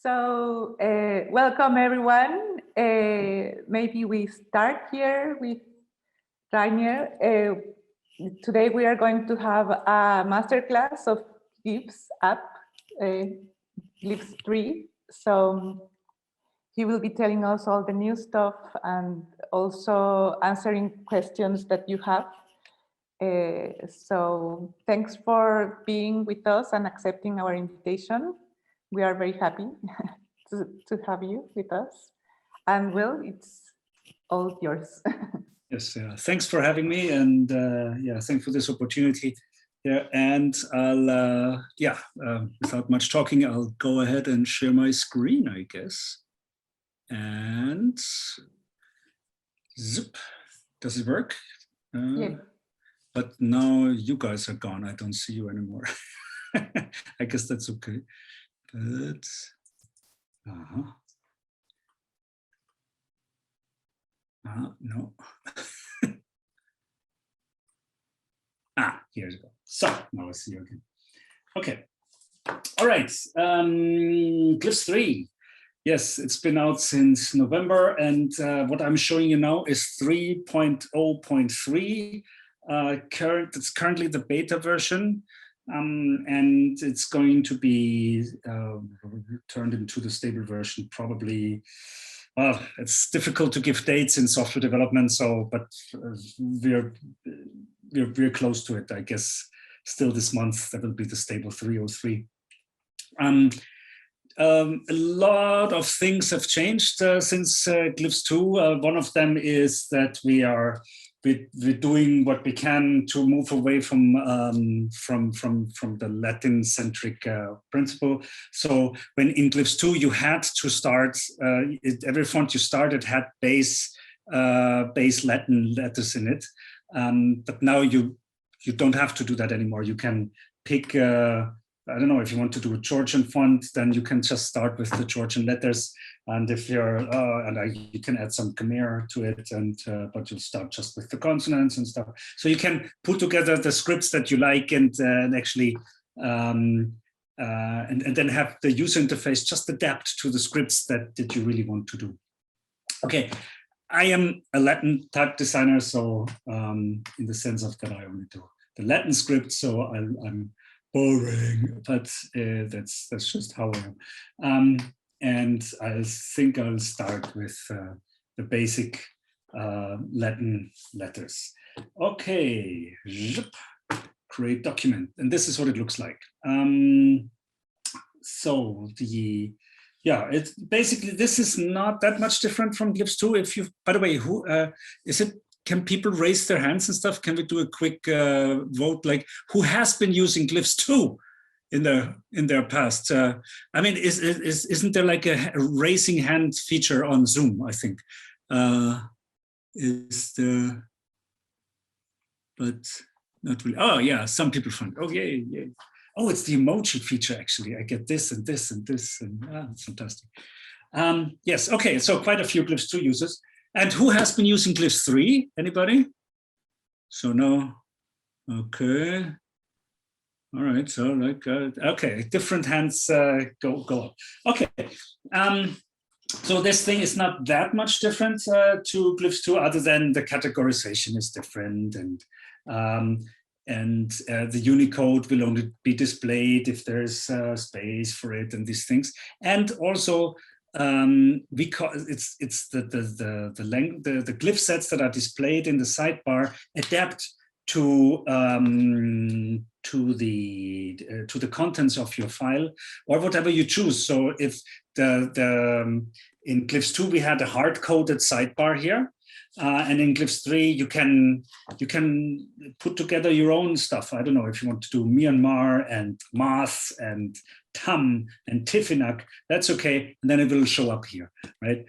So, welcome everyone. Maybe we start here with Rainier. Today we are going to have a masterclass of Glyphs app, Glyphs 3. So he will be telling us all the new stuff and also answering questions that you have. So thanks for being with us and accepting our invitation. We are very happy to have you with us. And Will, it's all yours. Yes, thanks for having me, and yeah, thanks for this opportunity. Yeah, and I'll without much talking, I'll go ahead and share my screen, I guess. And zip, does it work? Yeah. But now you guys are gone. I don't see you anymore. I guess that's okay. But no. Here you go. So now I see you again. Okay. All right. Glyphs 3. Yes, it's been out since November, and what I'm showing you now is 3.0.3. It's currently the beta version, and it's going to be turned into the stable version probably. Well, it's difficult to give dates in software development, so but we're close to it, I guess. Still this month, that will be the stable 3.03. A lot of things have changed since Glyphs 2. One of them is that we're doing what we can to move away from the Latin-centric principle. So when in Glyphs 2 you had to start, every font you started had base Latin letters in it, but now you don't have to do that anymore. You can pick. I don't know, if you want to do a Georgian font, then you can just start with the Georgian letters. And if you're, you can add some Khmer to it, and but you'll start just with the consonants and stuff. So you can put together the scripts that you like and actually, and then have the user interface just adapt to the scripts that you really want to do. Okay, I am a Latin type designer, so in the sense of that I only do the Latin script, so I'm boring, but that's just how I am. And I think I'll start with the basic Latin letters. Okay, create document, and this is what it looks like. So it's basically, this is not that much different from Glyphs 2. If you, by the way, who is it? Can people raise their hands and stuff? Can we do a quick vote? Like, who has been using Glyphs 2 in their past? I mean, isn't there like a raising hand feature on Zoom? I think but not really. Oh yeah, some people find. Oh yay. Oh, it's the emoji feature actually. I get this and this and this, and it's fantastic. Yes. Okay. So quite a few Glyphs 2 users. And who has been using Glyphs 3? Anybody? So no. Okay. All right. So like, okay, different hands go up. Okay. So this thing is not that much different to Glyphs 2, other than the categorization is different, and the Unicode will only be displayed if there's space for it, and these things, and also. Because it's the glyph sets that are displayed in the sidebar adapt to the contents of your file or whatever you choose. So if in Glyphs 2 we had a hard-coded sidebar here, and in Glyphs 3 you can put together your own stuff. I don't know if you want to do Myanmar and Math and Tam and Tifinagh, that's okay, and then it will show up here, right?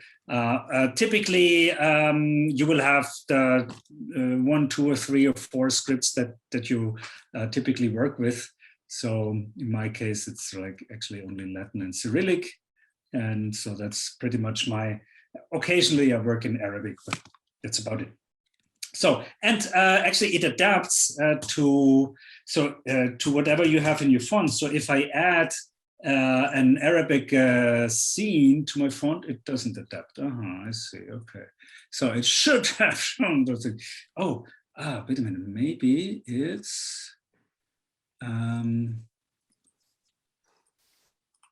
Typically, you will have the 1, 2, or 3, or 4 scripts that you typically work with. So in my case, it's like actually only Latin and Cyrillic, and so that's pretty much my. Occasionally, I work in Arabic, but that's about it. So, and actually it adapts to whatever you have in your font. So if I add an Arabic scene to my font, it doesn't adapt. I see. Okay, so it should have shown those things. Oh, wait a minute. Maybe it's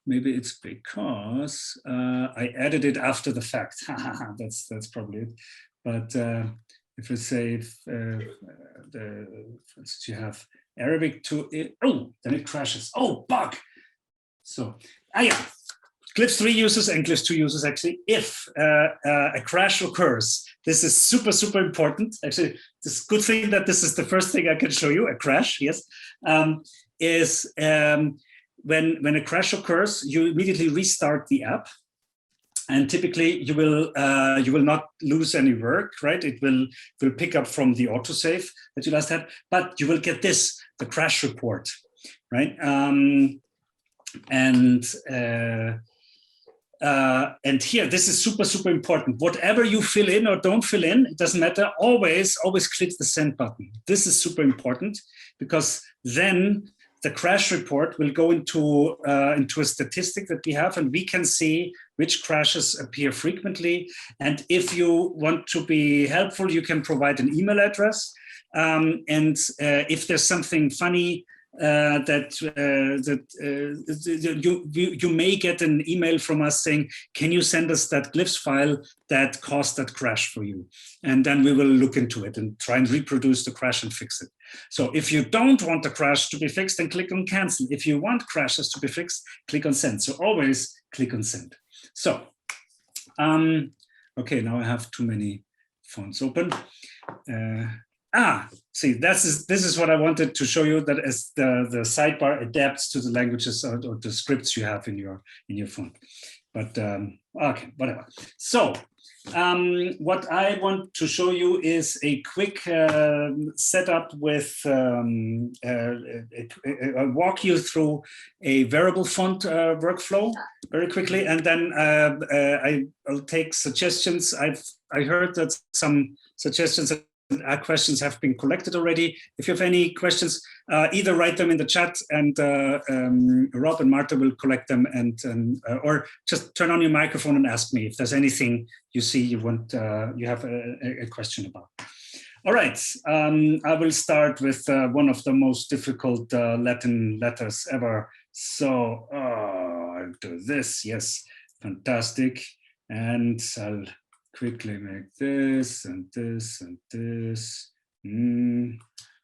maybe it's because I added it after the fact. That's probably it. But if I say for instance, you have Arabic to it, then it crashes. Oh, bug. So, yeah, Glyphs 3 uses and Glyphs 2 uses actually if a crash occurs. This is super, super important. Actually, this good thing that this is the first thing I can show you, a crash, yes, is when a crash occurs, you immediately restart the app. And typically you will not lose any work, right? It will pick up from the autosave that you last had, but you will get this, the crash report, right? And here, this is super, super important. Whatever you fill in or don't fill in, it doesn't matter. Always click the send button. This is super important because then the crash report will go into a statistic that we have, and we can see which crashes appear frequently. And if you want to be helpful, you can provide an email address. And if there's something funny you may get an email from us saying, can you send us that Glyphs file that caused that crash for you? And then we will look into it and try and reproduce the crash and fix it. So if you don't want the crash to be fixed, then click on cancel. If you want crashes to be fixed, click on send. So always click on send. So, okay, now I have too many fonts open. See, this is what I wanted to show you, that as the sidebar adapts to the languages or the scripts you have in your font. But okay, whatever. So what I want to show you is a quick setup with I'll walk you through a variable font workflow very quickly, and then I'll take suggestions. I heard that some suggestions and questions have been collected already. If you have any questions, either write them in the chat, and Rob and Marta will collect them, and or just turn on your microphone and ask me if there's anything you see you want you have a question about. All right, I will start with one of the most difficult Latin letters ever. So I'll do this. Yes, fantastic, and I'll quickly make this and this and this.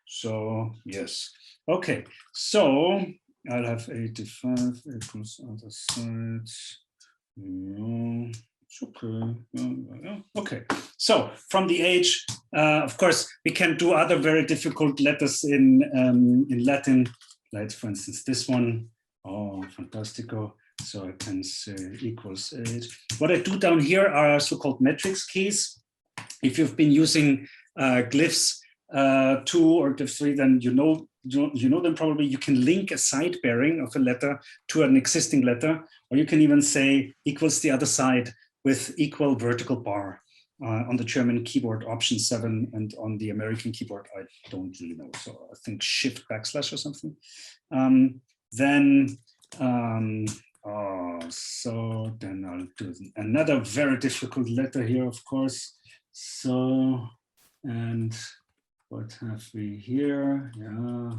So yes, okay. So I'll have 85 equals other sides. It's okay. Okay. So from the age, of course, we can do other very difficult letters in Latin, like for instance this one. Oh, fantastico. So I can say equals 8. What I do down here are so-called matrix keys. If you've been using Glyphs 2 or Glyphs 3, then you know them probably. You can link a side bearing of a letter to an existing letter, or you can even say equals the other side with equal vertical bar. On the German keyboard, option 7, and on the American keyboard, I don't really know. So I think shift / or something. So then I'll do another very difficult letter here, of course. So, and what have we here? Yeah.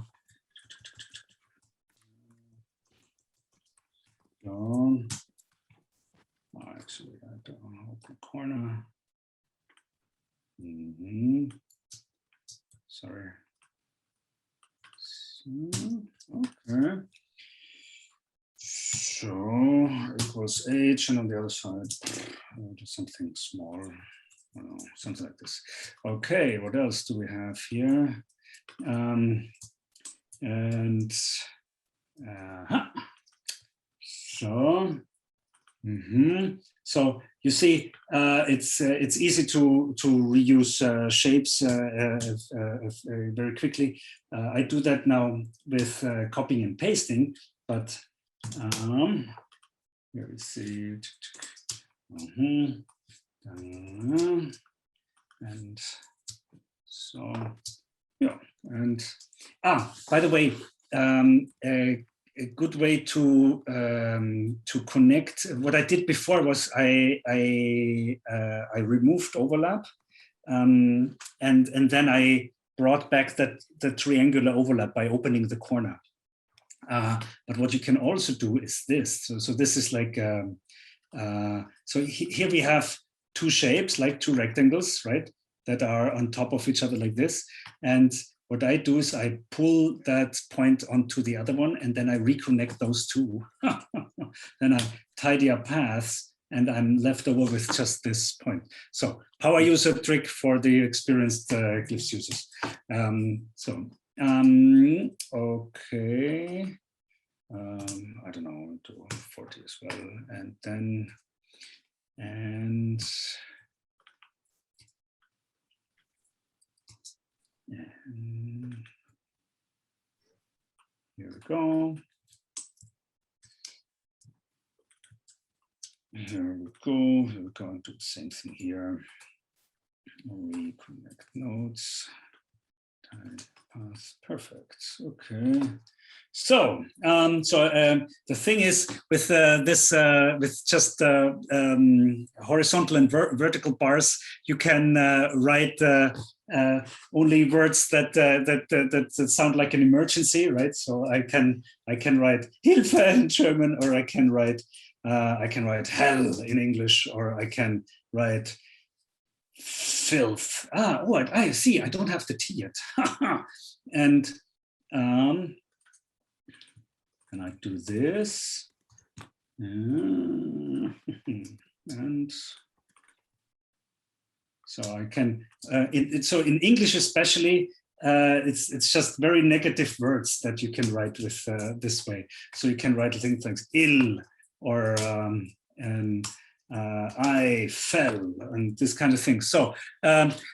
Actually, I don't know the corner. Sorry. So, okay. So equals H, and on the other side, something small, something like this. Okay, what else do we have here? So you see, it's easy to reuse shapes very quickly. I do that now with copying and pasting, but here we see, and so yeah, and by the way, good way to connect. What I did before was I removed overlap, and then I brought back the triangular overlap by opening the corner. But what you can also do is this. So this is like so here we have two shapes, like two rectangles, right, that are on top of each other like this. And what I do is I pull that point onto the other one, and then I reconnect those two. Then I tidy up paths, and I'm left over with just this point. So power user trick for the experienced Glyphs users. Okay. I don't know, to 40 as well. And then, here we go. Here we go. Here we go and do the same thing here. Reconnect nodes. Path. Perfect. Okay. So, the thing is with this, with just horizontal and vertical bars, you can write only words that sound like an emergency, right? So I can write Hilfe in German, or I can write hell in English, or I can write filth. Oh, I see. I don't have the T yet, and I do this, and so I can. So in English, especially, it's just very negative words that you can write with this way. So you can write things like ill, or I fell, and this kind of thing. So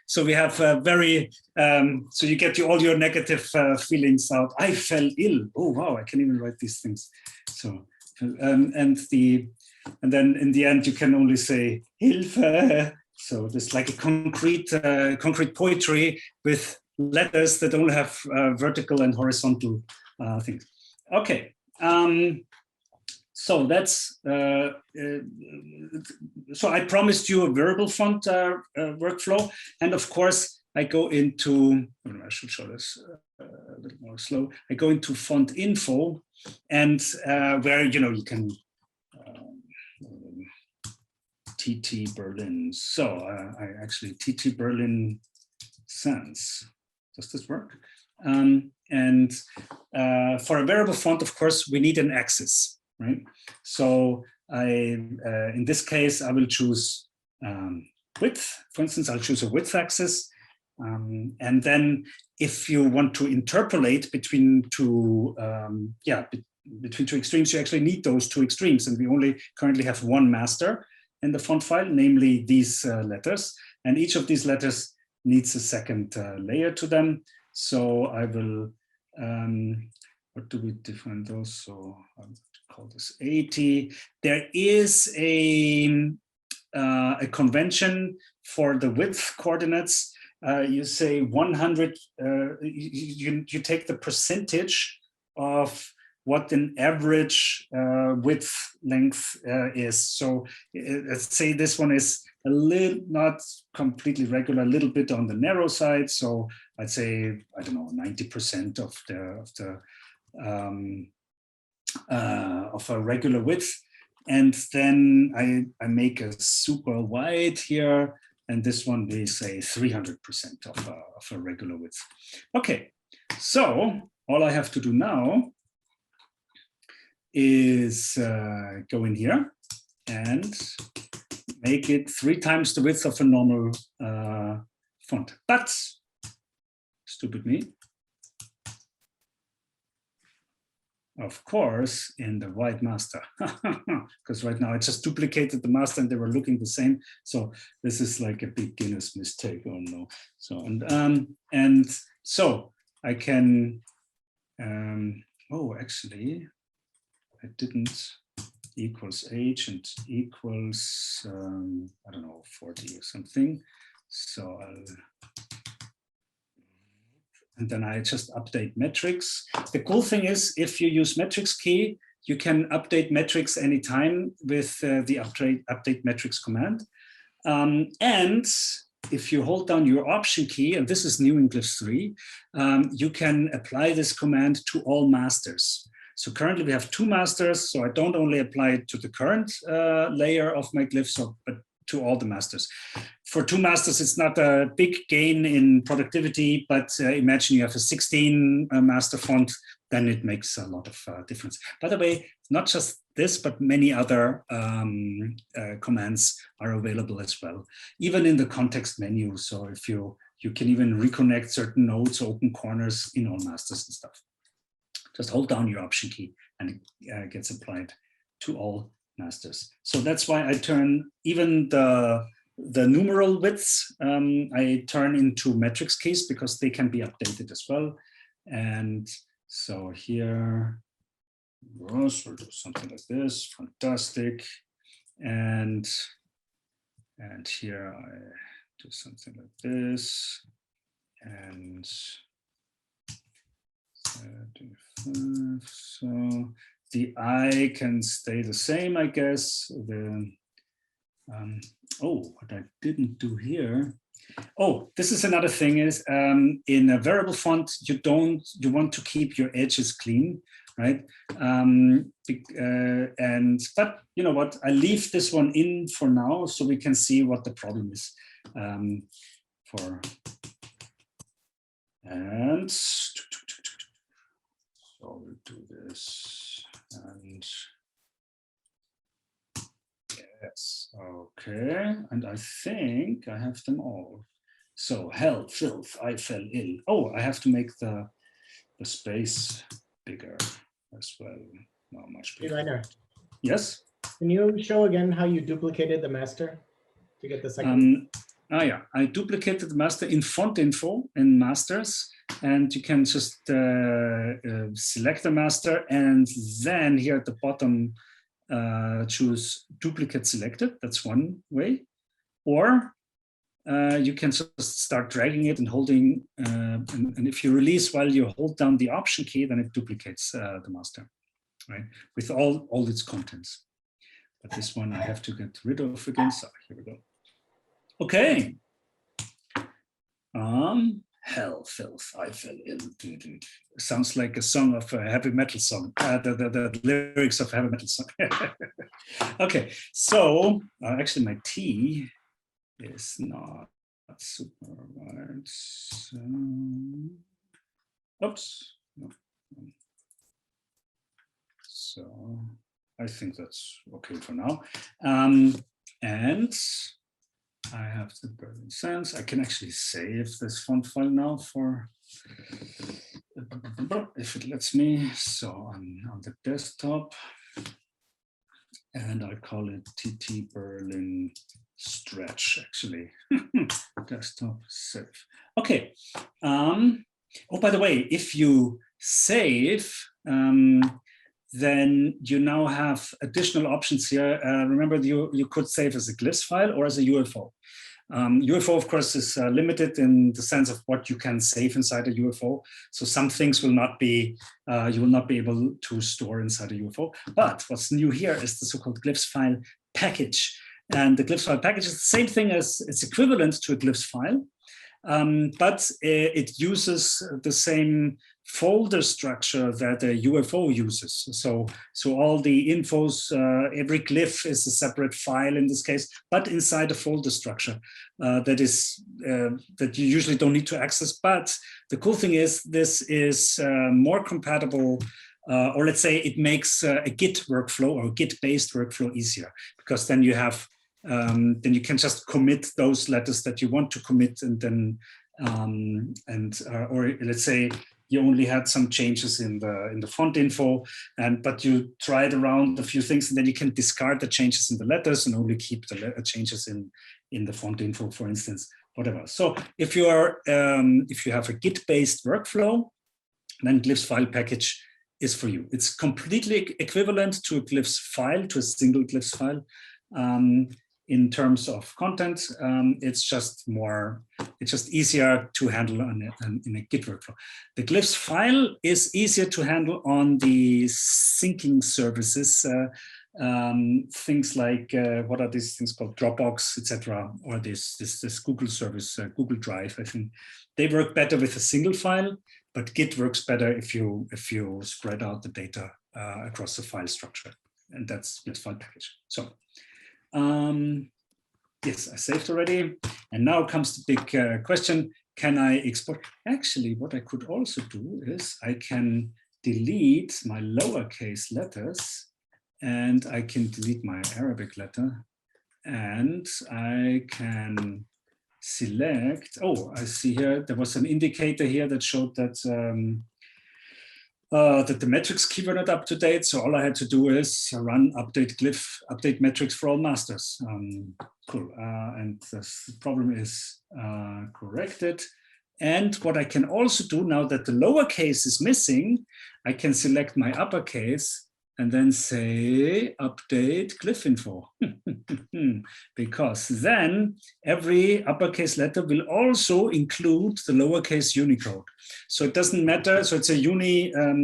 so we have very so you get all your negative feelings out. I fell ill. Oh wow, I can even write these things. So and then in the end you can only say Hilfe. So there's like a concrete poetry with letters that only have vertical and horizontal things. Okay. So that's, so I promised you a variable font workflow. And of course, I go into, I should show this a little more slow. I go into font info, and where, you can, TTBerlin. So I actually, TTBerlin sans. Does this work? And for a variable font, of course, we need an axis. Right. So in this case, I will choose width. For instance, I'll choose a width axis. And then if you want to interpolate between two, between two extremes, you actually need those two extremes. And we only currently have one master in the font file, namely these letters. And each of these letters needs a second layer to them. So I will, what do we define those? So I'll call this 80. There is a convention for the width coordinates. You say 100, you take the percentage of what an average width length is. So let's say this one is a little, not completely regular, a little bit on the narrow side. So I'd say, I don't know, 90% of a regular width. And then I make a super wide here. And this one we say 300% of a regular width. Okay, so all I have to do now is go in here and make it 3 times the width of a normal font. But, stupid me, of course, in the white master, because right now I just duplicated the master and they were looking the same. So this is like a beginner's mistake. Oh no! So and so I can. Oh, actually, I didn't equals age and equals I don't know, 40 or something. So I'll and then I just update metrics. The cool thing is, if you use metrics key, you can update metrics anytime with the update metrics command. And if you hold down your option key, and this is new in Glyphs 3, you can apply this command to all masters. So currently we have 2 masters, so I don't only apply it to the current layer of my glyphs, but to all the masters. For 2 masters, it's not a big gain in productivity, but imagine you have a 16 master font, then it makes a lot of difference. By the way, not just this, but many other commands are available as well, even in the context menu. So if you can even reconnect certain nodes, open corners in all masters and stuff. Just hold down your option key and it gets applied to all masters. So that's why I turn even the numeral widths, I turn into metrics keys because they can be updated as well. And so here, we'll do something like this, fantastic. And here I do something like this. And so the I can stay the same, I guess. Oh, what I didn't do here. Oh, this is another thing is in a variable font, you want to keep your edges clean, right? But you know what? I leave this one in for now so we can see what the problem is. And so we'll do this and yes, okay. And I think I have them all. So hell, filth, I fell ill. Oh, I have to make the space bigger as well. Not much bigger. Rainer, yes? Can you show again how you duplicated the master to get the second? Yeah, I duplicated the master in font info in masters, and you can just select the master and then here at the bottom choose duplicate selected. That's one way. Or you can just start dragging it and holding, and if you release while you hold down the option key, then it duplicates the master, right? With all its contents. But this one I have to get rid of again, so here we go. Okay. Hell, filth, I fell ill. Sounds like a song of a heavy metal song, the lyrics of a heavy metal song. Okay, so actually my T is not super wide. So, oops. No. So I think that's okay for now. And I have the Berlin Sans. I can actually save this font file now for, if it lets me. So I'm on the desktop and I call it TTBerlin stretch actually. Desktop save. Okay. Oh, by the way, if you save, then you now have additional options here. Remember, you could save as a Glyphs file or as a UFO. UFO, of course, is limited in the sense of what you can save inside a UFO. So some things will not be, you will not be able to store inside a UFO. But what's new here is the so-called Glyphs file package. And the Glyphs file package is the same thing as, it's equivalent to a Glyphs file, but it uses the same folder structure that a UFO uses. So all the infos, every glyph is a separate file in this case, but inside a folder structure that you usually don't need to access. But the cool thing is this is more compatible, or let's say it makes a Git workflow or Git-based workflow easier, because then you have then you can just commit those letters that you want to commit, and then or let's say you only had some changes in the font info, but you tried around a few things, and then you can discard the changes in the letters and only keep the changes in the font info, for instance, whatever. So if you are if you have a Git-based workflow, then Glyphs file package is for you. It's completely equivalent to a Glyphs file, to a single Glyphs file. in terms of content. It's just easier to handle in a Git workflow. The Glyphs file is easier to handle on the syncing services, things like what are these things called, Dropbox, etc., or this Google service, Google Drive. I think they work better with a single file, but Git works better if you spread out the data across the file structure, and that's Glyphs file package. So yes, I saved already, and now comes the big question: can I export? Actually, what I could also do is I can delete my lowercase letters, and I can delete my Arabic letter, and I can select. Oh, I see here there was an indicator here that showed that that the metrics key were not up to date. So all I had to do is run update Glyph, update metrics for all masters. Cool. And the problem is corrected. And what I can also do now that the lowercase is missing, I can select my uppercase and then say update Glyph info. Because then every uppercase letter will also include the lowercase Unicode. So it doesn't matter. So it's a uni, what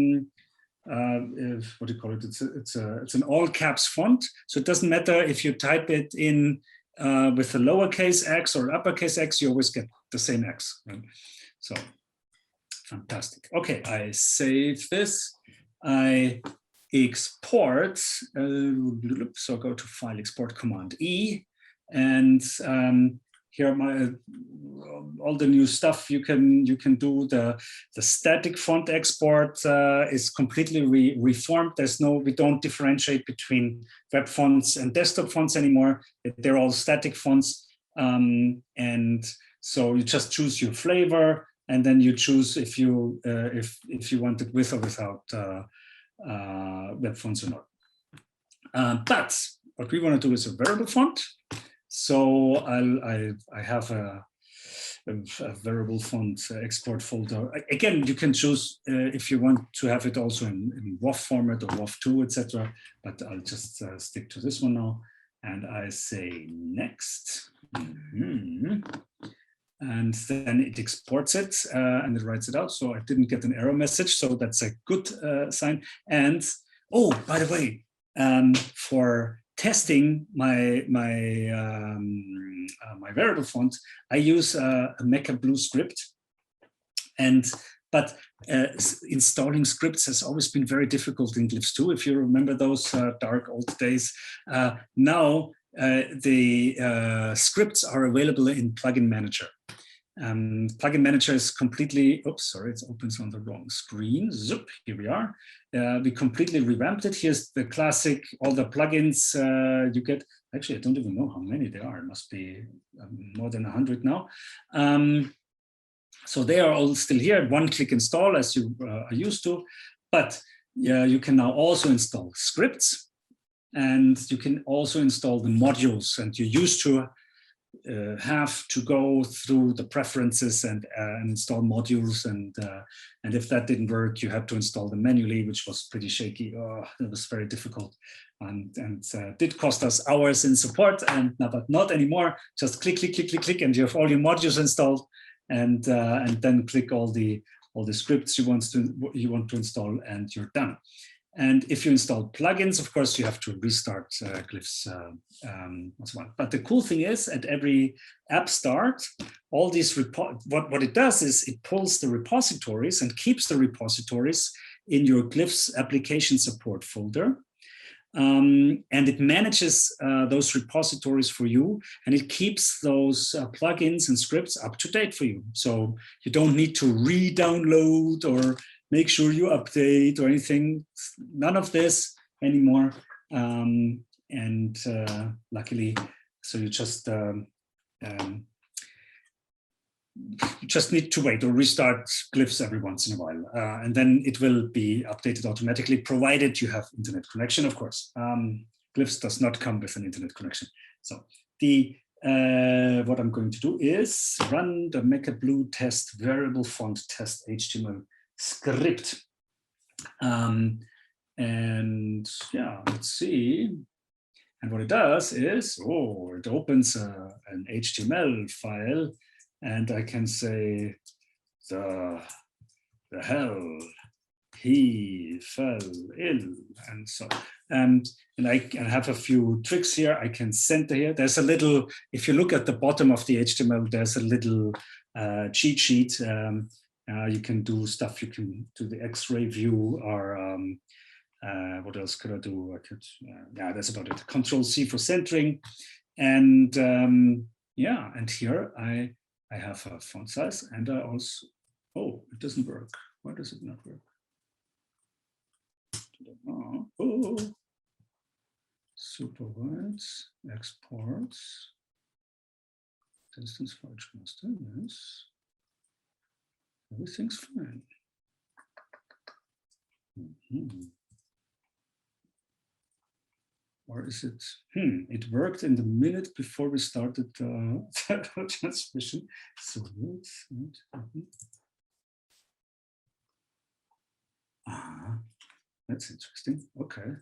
do you call it? It's an all caps font. So it doesn't matter if you type it in with a lowercase x or uppercase x, you always get the same x. Right? So fantastic. Okay, I save this. I export, so go to File, Export, Command E, and here are my all the new stuff you can do. The static font export is completely reformed. We don't differentiate between web fonts and desktop fonts anymore. They're all static fonts, and so you just choose your flavor, and then you choose if you want it with or without web fonts or not. But what we want to do is a variable font. So I have a variable font export folder. Again, you can choose if you want to have it also in WOFF format or WOFF2, etc. But I'll just stick to this one now. And I say next. And then it exports it and it writes it out. So I didn't get an error message. So that's a good sign. And oh, by the way, for testing my variable font, I use a Mecha Blue script. But installing scripts has always been very difficult in Glyphs 2. If you remember those dark old days. Now the scripts are available in Plugin Manager. Plugin Manager is completely, oops, sorry, it opens on the wrong screen. Zoop, here we are. We completely revamped it. Here's the classic, all the plugins you get. Actually, I don't even know how many there are. It must be more than 100 now. So they are all still here. One-click install as you are used to. But you can now also install scripts. And you can also install the modules. And you used to have to go through the preferences and install modules, and if that didn't work, you had to install them manually, which was pretty shaky. Oh, it was very difficult, and did cost us hours in support. And but not anymore. Just click, click, click, click, click, and you have all your modules installed, and then click all the scripts you want to install, and you're done. And if you install plugins, of course, you have to restart Glyphs as well. But the cool thing is, at every app start, all these what it does is it pulls the repositories and keeps the repositories in your Glyphs application support folder. And it manages those repositories for you, and it keeps those plugins and scripts up to date for you. So you don't need to re-download or make sure you update or anything. None of this anymore. Luckily, so you just need to wait or restart Glyphs every once in a while, and then it will be updated automatically, provided you have internet connection, of course. Glyphs does not come with an internet connection. So what I'm going to do is run the Mecha Blue test variable font test HTML script. And yeah, let's see. And what it does is, it opens an HTML file, and I can say, the hell he fell ill, and so. And I have a few tricks here. I can center here. There's a little, if you look at the bottom of the HTML, there's a little cheat sheet. You can do stuff. You can do the X-ray view, or what else could I do? I could, yeah, that's about it. Control-C for centering. And yeah, and here I have a font size, and I also, it doesn't work. Why does it not work? Oh. Supervides, exports, distance for each master, yes. Everything's fine. Or is it, it worked in the minute before we started the transmission. So that's interesting. Okay.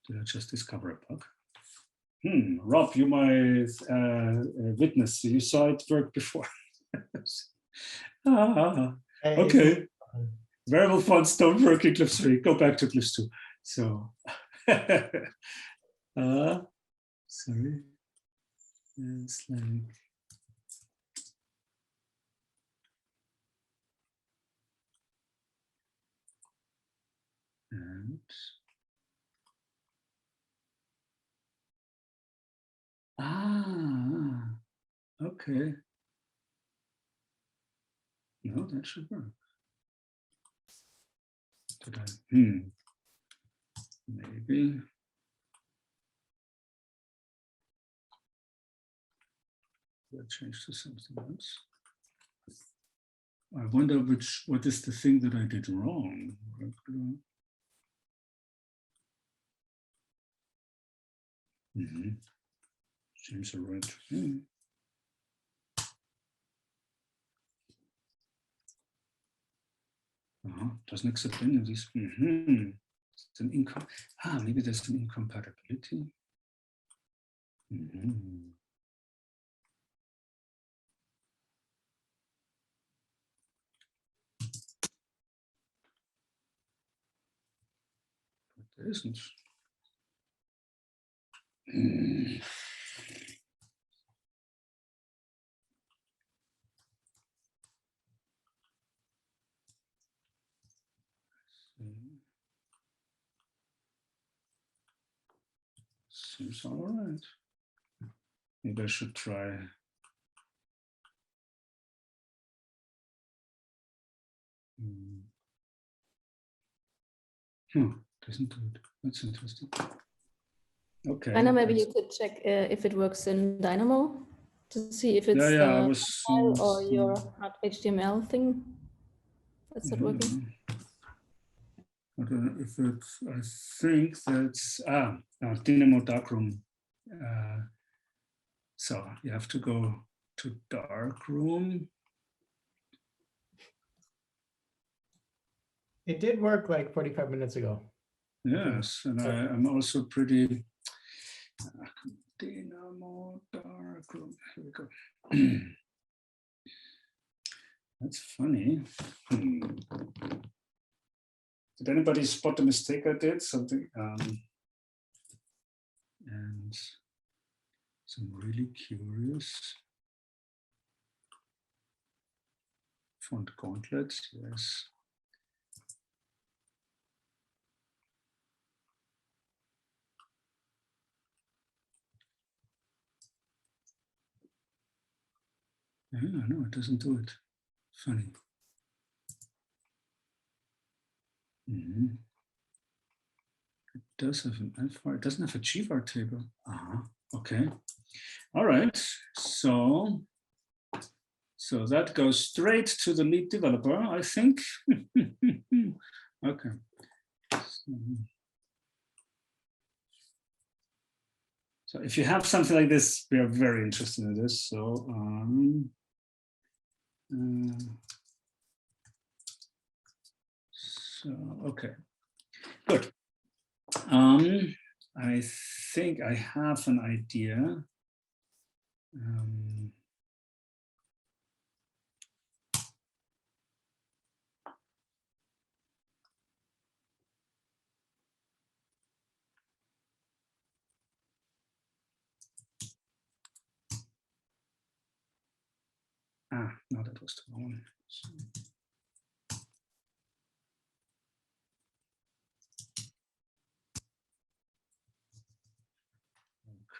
Did I just discover a bug? Rob, you my witness. You saw it work before. Okay. Variable fonts don't work in Glyphs 3. Go back to Glyphs 2. So, sorry. It's like. And okay. No, that should work. Did I? Maybe. That changed to something else. I wonder what is the thing that I did wrong. Seems a right thing. Doesn't accept any of these. It's an maybe there's an incompatibility. But there isn't. Seems all right. Maybe I should try. Doesn't do it. That's interesting. Okay. Anna, maybe you could check if it works in Dynamo to see if it's I was file or your HTML thing. That's not working. I don't know if it's, I think that's, Dynamo darkroom. So you have to go to darkroom. It did work like 45 minutes ago. Yes, and I'm also pretty, Dynamo darkroom, here we go. That's funny. Did anybody spot the mistake I did? Something, and so I'm really curious. Font gauntlets, yes. Yeah, no, it doesn't do it. Funny. It does have an alpha. It doesn't have a gvar table. Okay. All right. So that goes straight to the lead developer, I think. Okay. So if you have something like this, we are very interested in this. So So, okay, good. I think I have an idea. No, that was the wrong one.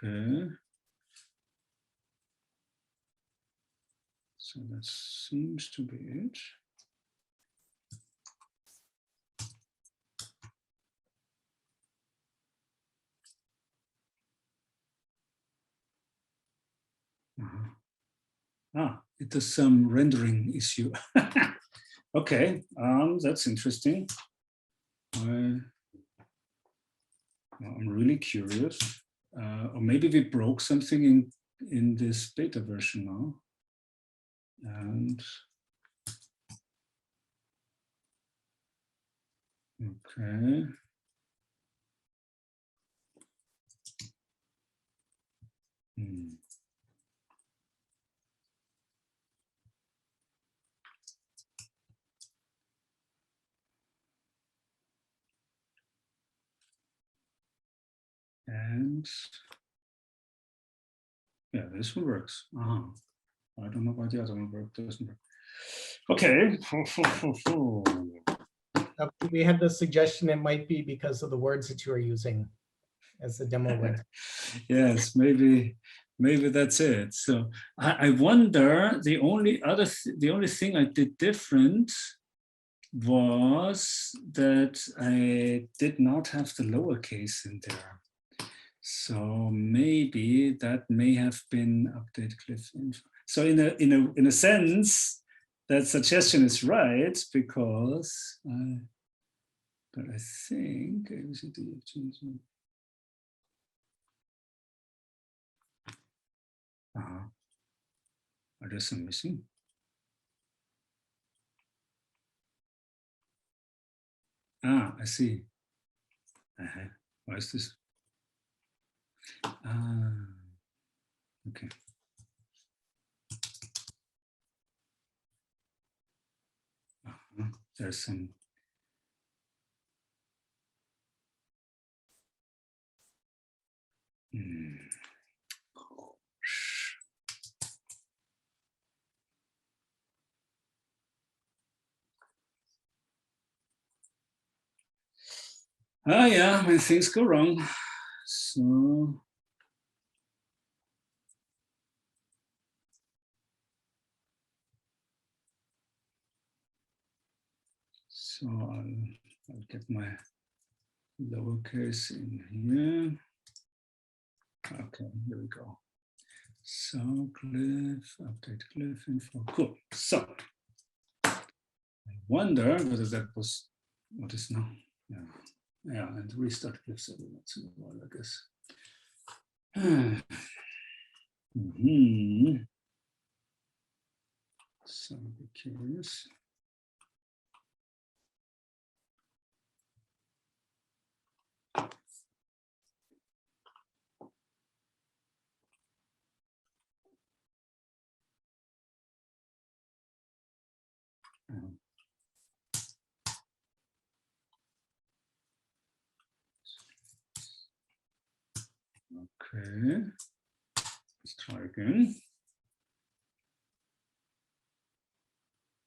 Okay. So that seems to be it. It is some rendering issue. Okay, that's interesting. I'm really curious. Or maybe we broke something in this beta version now. And okay. And yeah, this one works. I don't know why the other one doesn't work. Okay. We had the suggestion it might be because of the words that you are using as the demo went. Yes, maybe that's it. So I wonder, the only thing I did different was that I did not have the lowercase in there. So maybe that may have been update Glyph info. So in a sense, that suggestion is right, because but I think are there some missing? I see. Why is this? Okay. There's some. Yeah, when things go wrong. So I'll get my lowercase in here. Okay, here we go. So Glyph, update Glyph info. Cool. So I wonder whether that was what is now. Yeah, and restart Glyphs every once in a while, I guess. So I'll be curious. Okay, let's try again.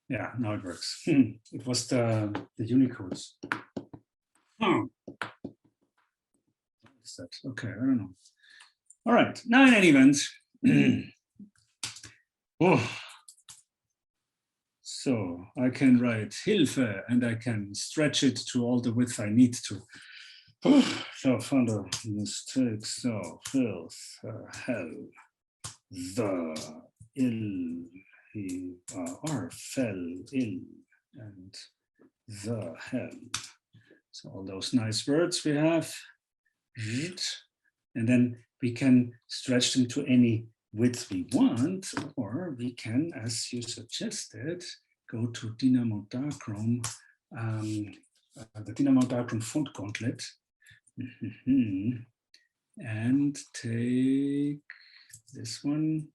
Yeah, now it works. It was the Unicodes. What's that? Okay, I don't know. All right, now in any event. So I can write Hilfe and I can stretch it to all the width I need to. So found a mistake. So filth, hell, the ill, he or fell ill, and the hell. So all those nice words we have, and then we can stretch them to any width we want, or we can, as you suggested, go to Dynamo Darkroom, the Dynamo Darkroom font gauntlet, and take this one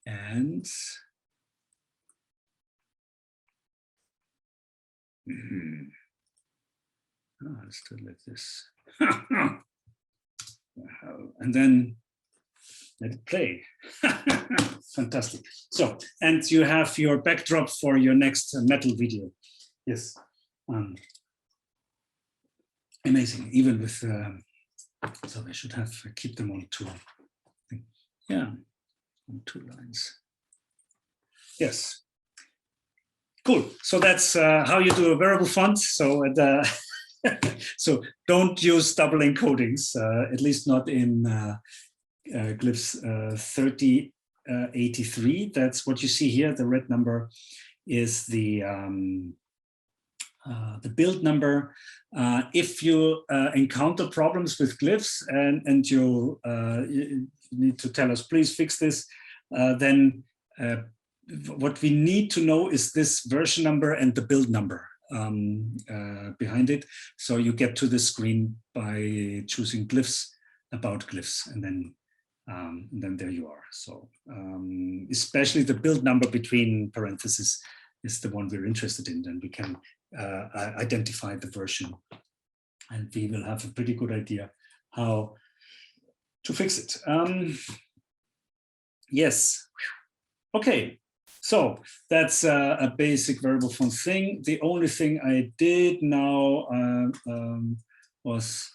and let's do it like this. And then let it play. Fantastic. So, and you have your backdrop for your next metal video. Yes. Amazing. Even with, so I should have keep them on two. Yeah, on 2 lines. Yes. Cool. So that's how you do a variable font. So so don't use double encodings, at least not in Glyphs 3083. That's what you see here. The red number is the build number. If you encounter problems with Glyphs and you need to tell us, please fix this, then what we need to know is this version number and the build number behind it. So you get to the screen by choosing Glyphs, about Glyphs, and then there you are. So especially the build number between parentheses is the one we're interested in. Then we can identify the version, and we will have a pretty good idea how to fix it. Yes. Okay. So that's a basic variable font thing. The only thing I did now was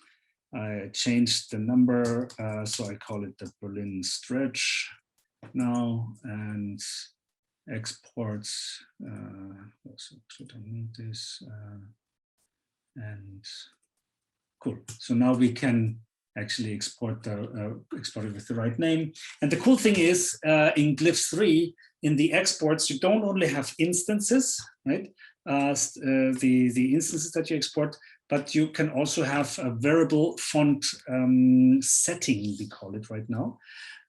I changed the number, so I call it the Berlin stretch now, and exports. Also, I don't need this, and cool. So now we can actually export export it with the right name. And the cool thing is, in Glyphs 3, in the exports, you don't only have instances, right? The instances that you export, but you can also have a variable font setting, we call it right now.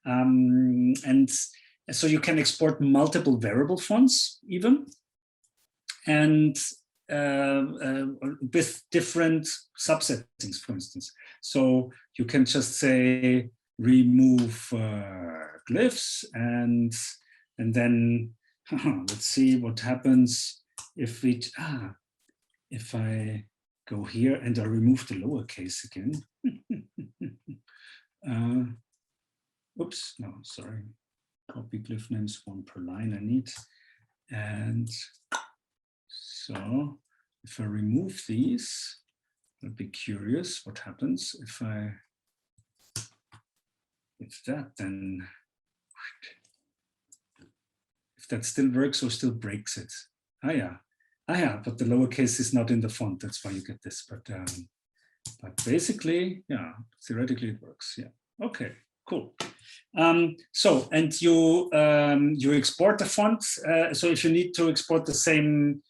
And so you can export multiple variable fonts even, and with different subsettings, for instance. So you can just say remove Glyphs, and then let's see what happens if we if I go here and I remove the lowercase again. Oops, no, sorry. Copy glyph names, 1 per line I need. And so if I remove these, I'll be curious what happens if that still works or still breaks it. Yeah, but the lowercase is not in the font, that's why you get this. But basically, yeah, theoretically it works. Yeah, okay, cool. So, and you export the font. So if you need to export the same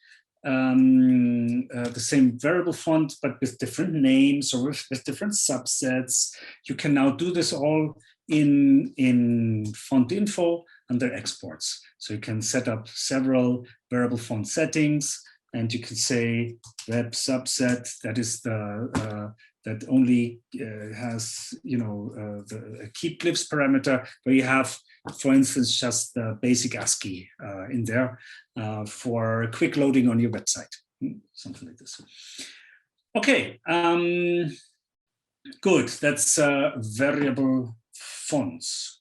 variable font, but with different names or with different subsets, you can now do this all in font info under exports. So you can set up several variable font settings, and you can say web subset, that is the that only has, you know, the keep glyphs parameter, where you have, for instance, just the basic ASCII in there for quick loading on your website, something like this. Okay, good. That's variable fonts.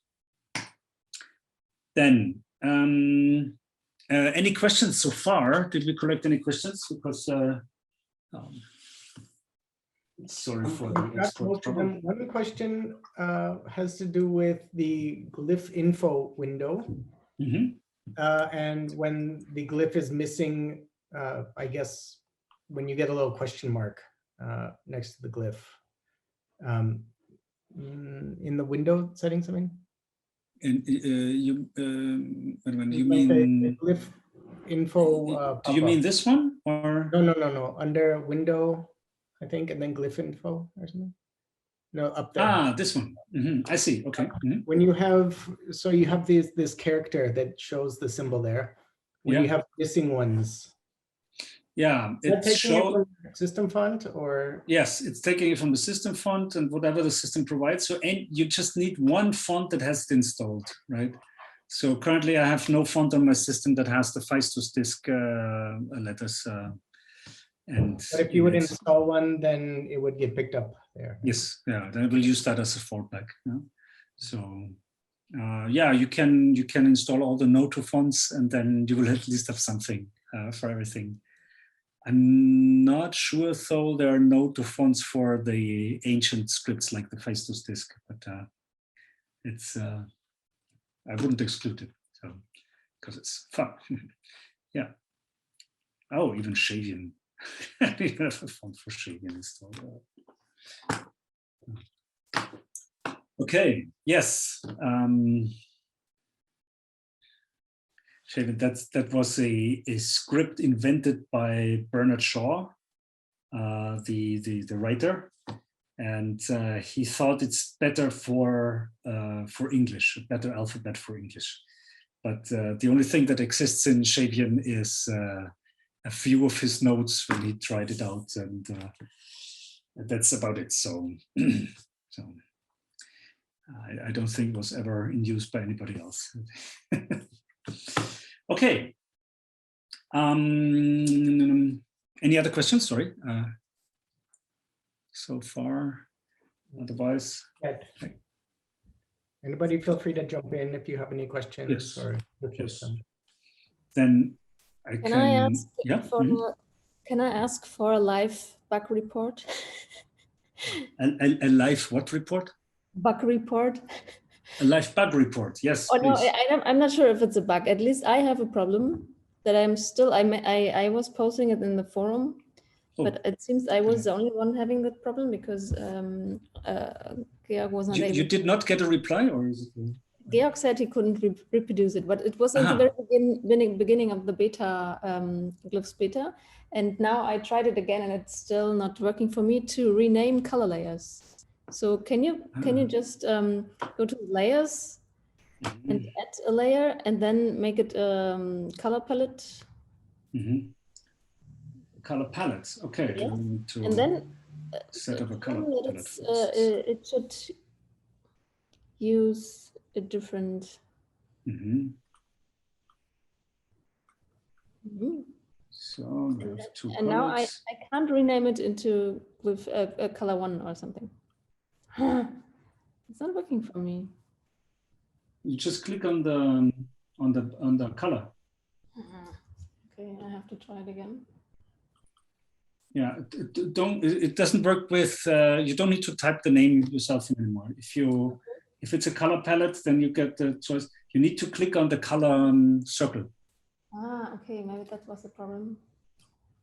Then, any questions so far? Did we collect any questions? Because sorry for the export problem. One question has to do with the glyph info window. Mm-hmm. And when the glyph is missing, I guess when you get a little question mark next to the glyph. In the window settings, I mean? And you Like mean the glyph info? Do you mean this one, or No. Under window, I think, and then glyph info or something. No, up there. Ah, this one. I see. Okay. When you have, so you have this character that shows the symbol there. When Yeah. you have missing ones, Yeah, is that it's taking it show. from system font or? Yes, it's taking it from the system font and whatever the system provides. So, and you just need one font that has it installed, right? So currently I have no font on my system that has the Feistus-Disk letters. But if you would install one, then it would get picked up there. Yes, yeah, then we'll use that as a fallback. Yeah? So yeah, you can install all the Noto fonts and then you will at least have something for everything. I'm not sure though there are Noto fonts for the ancient scripts like the Feistus-Disk, but it's I wouldn't exclude it, so because it's fun. Yeah. Oh, even Shavian. We have a font for Shavian installed. Okay. Yes. Shavian. That was a script invented by Bernard Shaw, the writer. And he thought it's better for English, a better alphabet for English. But the only thing that exists in Shavian is a few of his notes when he tried it out, and that's about it. So, I don't think it was ever in use by anybody else. Okay. Any other questions? Sorry. So far, otherwise. Okay. Anybody feel free to jump in if you have any questions. Yes. Or Yes. Then Can I ask yeah. for can I ask for a live bug report? A live what report? Bug report. A live bug report. Yes. Oh no, please. I'm not sure if it's a bug. At least I have a problem that I'm still. I was posting it in the forum. Oh, But it seems I was the only one having that problem because Georg was not able. You did not get a reply, or is it? Georg said he couldn't reproduce it, but it was in the very beginning of the beta, Glyphs beta. And now I tried it again and it's still not working for me to rename color layers. So can you just go to layers and add a layer and then make it color palette? Color palettes. Okay. Yes. To and then set up a color palette. it should use a different. So we have two and now I can't rename it into with a color one or something. It's not working for me. You just click on the color. Okay, I have to try it again. Yeah, it doesn't work with, you don't need to type the name yourself anymore. If it's a color palette, then you get the choice. You need to click on the color circle. Ah, okay, maybe that was the problem.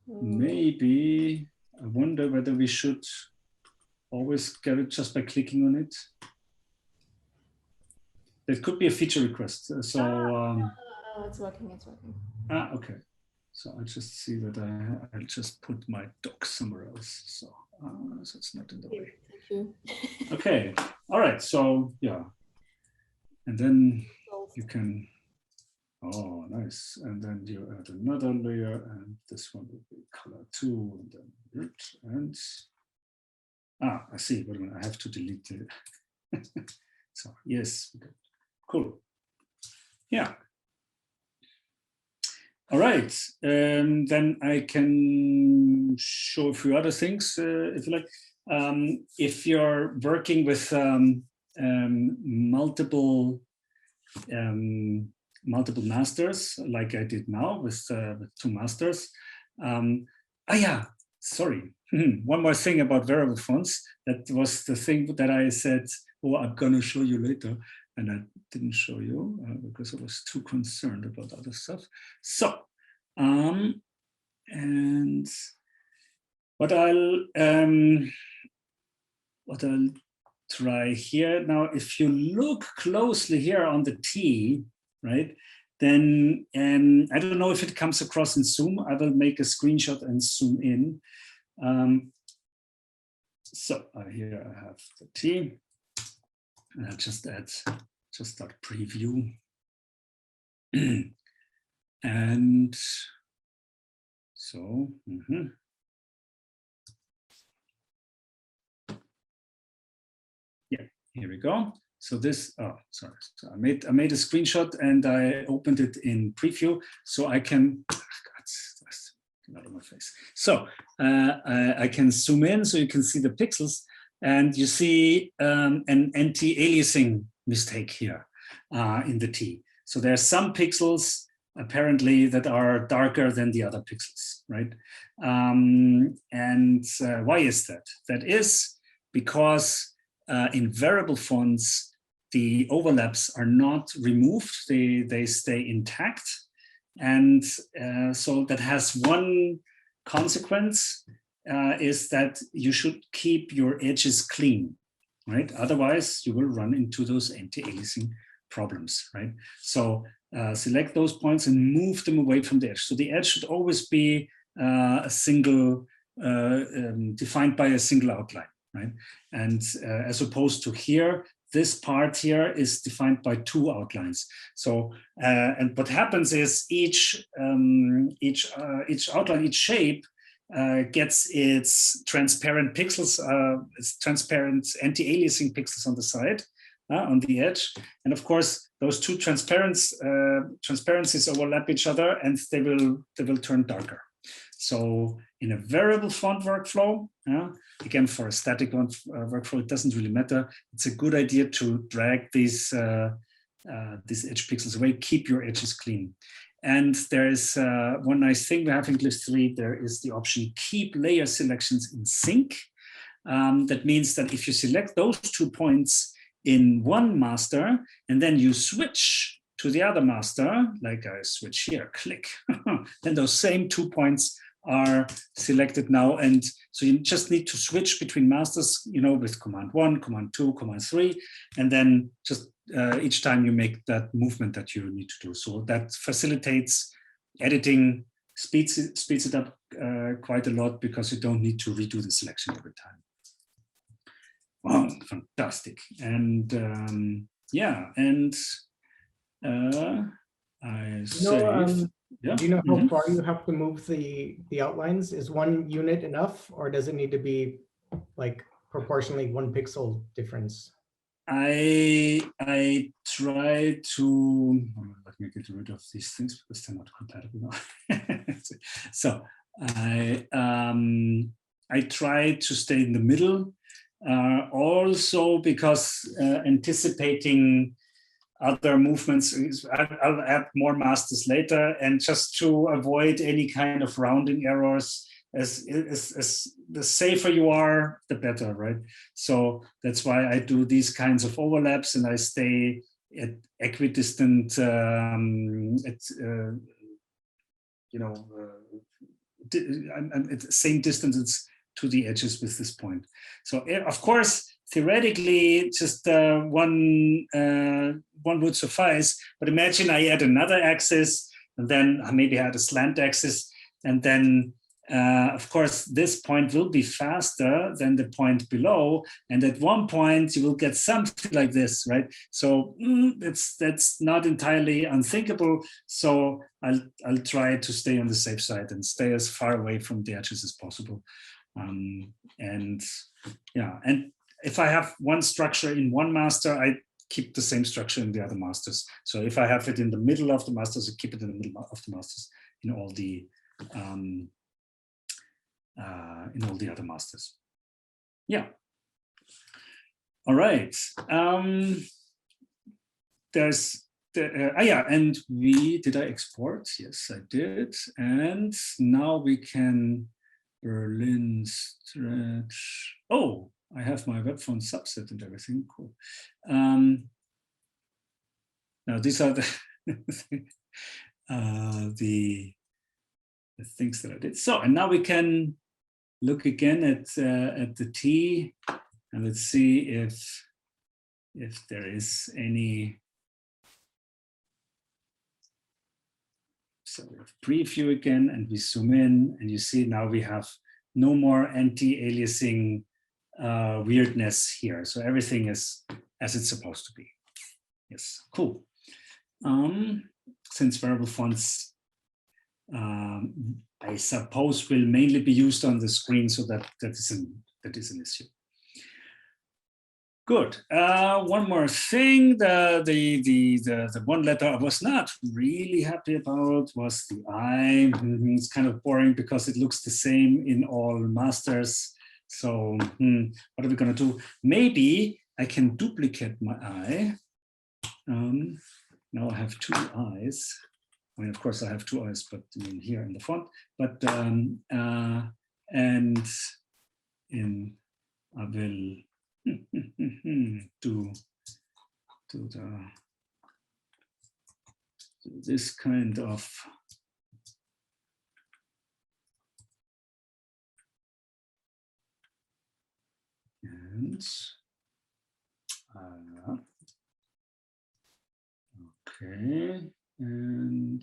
Maybe, I wonder whether we should always get it just by clicking on it. It could be a feature request. So it's working, it's working. Ah, okay. So I just see that I'll just put my doc somewhere else. So, so it's not in the way. Thank you. Okay. All right. So yeah. And then you can, oh, nice. And then you add another layer and this one will be color 2 and then and I see. Wait a minute. I have to delete it. So yes. Okay. Cool. Yeah. All right, then I can show a few other things if you like. If you're working with multiple masters, like I did now with 2 masters. Yeah, sorry. One more thing about variable fonts. That was the thing that I said, oh, I'm gonna show you later. And I didn't show you because I was too concerned about other stuff. So, and what I'll try here now, if you look closely here on the T, right, then I don't know if it comes across in Zoom. I will make a screenshot and zoom in. So here I have the T, and I'll just add just start preview. And so, yeah, here we go. So this, oh, sorry. So I made a screenshot and I opened it in preview so I can, out of my face. So I can zoom in so you can see the pixels, and you see an anti-aliasing mistake here in the T. So there are some pixels apparently that are darker than the other pixels, right? And why is that? That is because in variable fonts, the overlaps are not removed, they stay intact. And so that has one consequence, is that you should keep your edges clean, right? Otherwise, you will run into those anti-aliasing problems, right? So select those points and move them away from the edge. So the edge should always be a single, defined by a single outline, right? And as opposed to here, this part here is defined by two outlines. So, and what happens is each outline, each shape gets its transparent pixels, its transparent anti-aliasing pixels on the side, on the edge. And of course, those two transparencies overlap each other and they will turn darker. So in a variable font workflow, again, for a static workflow, it doesn't really matter. It's a good idea to drag these edge pixels away, keep your edges clean. And there is one nice thing we have in Glyph 3, there is the option keep layer selections in sync. That means that if you select those 2 points in one master, and then you switch to the other master, like I switch here, click, then those same 2 points are selected now. And so you just need to switch between masters, with command 1, command 2, command 3, and then just each time you make that movement that you need to do. So that facilitates editing, speeds it up quite a lot because you don't need to redo the selection every time. Wow, fantastic. And yeah, and I save. Yeah. Do you know how far you have to move the outlines? Is 1 unit enough, or does it need to be like proportionally 1 pixel difference? I try to, let me get rid of these things because they're not compatible now. So I try to stay in the middle, also because anticipating other movements, I'll add more masters later, and just to avoid any kind of rounding errors, as the safer you are, the better, right? So that's why I do these kinds of overlaps, and I stay at equidistant, I'm at the same distances to the edges with this point. So of course, theoretically, just one would suffice. But imagine I add another axis, and then maybe I add a slant axis, and then of course this point will be faster than the point below, and at one point you will get something like this, right? So that's not entirely unthinkable. So I'll try to stay on the safe side and stay as far away from the edges as possible. And yeah, and if I have one structure in one master, I keep the same structure in the other masters. So if I have it in the middle of the masters, I keep it in the middle of the masters in all the other masters. Yeah. All right. There's yeah, and did I export? Yes, I did. And now we can Berlin stretch. Oh, I have my web font subset and everything. Cool. Now these are the the things that I did. So, and now we can look again at the T, and let's see if there is any. So we have preview again, and we zoom in, and you see now we have no more anti-aliasing weirdness here. So everything is as it's supposed to be. Yes, cool. Since variable fonts, I suppose, will mainly be used on the screen, so that is an issue. Good. One more thing. The one letter I was not really happy about was the I. It's kind of boring because it looks the same in all masters. So what are we going to do? Maybe I can duplicate my I. Now I have two I's. I mean, of course, I have two I's, but I mean here in the font. But and I will do this kind of and okay, and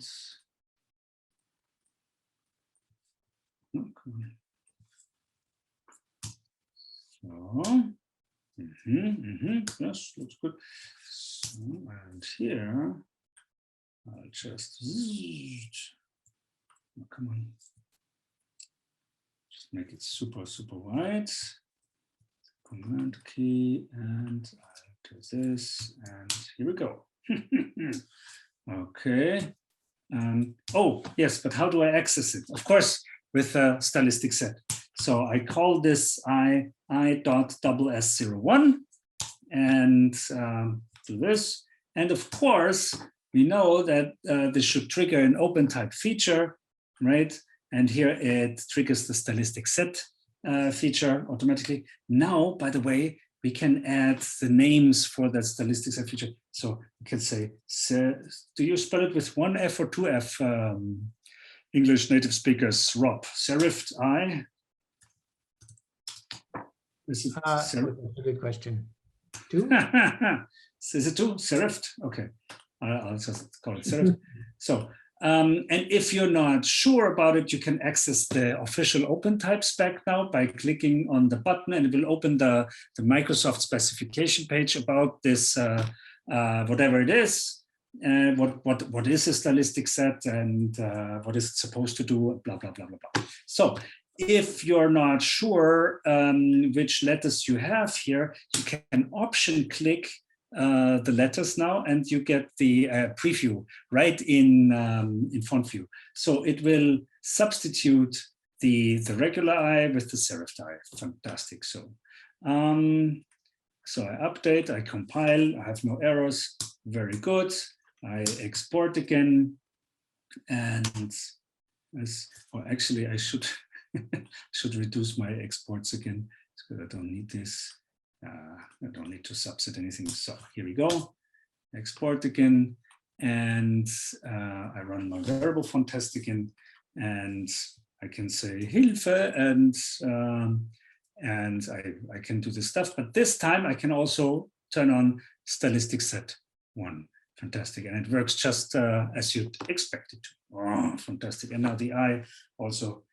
okay. So yes, looks good. So, and here I'll just come on, just make it super wide. Command key, and I'll do this, and here we go. Okay. Oh yes, but how do I access it? Of course, with a stylistic set. So I call this I.SS01 and do this. And of course, we know that this should trigger an open type feature, right? And here it triggers the stylistic set feature automatically. Now, by the way, we can add the names for that stylistic set feature. So we can say, do you spell it with one F or two F? English native speakers, Rob. Serif I. Is it That's a good question. Two? Is it two? Serifed? Okay. I'll just call it serifed. So, and if you're not sure about it, you can access the official OpenType spec now by clicking on the button, and it will open the Microsoft specification page about this, whatever it is, what is a stylistic set, and what is it supposed to do, blah, blah, blah, blah, blah. So if you're not sure which letters you have here, you can option click the letters now, and you get the preview right in font view. So it will substitute the regular I with the serifed I. Fantastic. So so I update, I compile, I have no errors. Very good. I export again, and actually I should should reduce my exports again because I don't need this. I don't need to subset anything. So here we go. Export again, and I run my variable font test again, and I can say Hilfe, and I can do this stuff. But this time I can also turn on stylistic set 1. Fantastic, and it works just as you'd expect it to. Oh, fantastic! And now the I also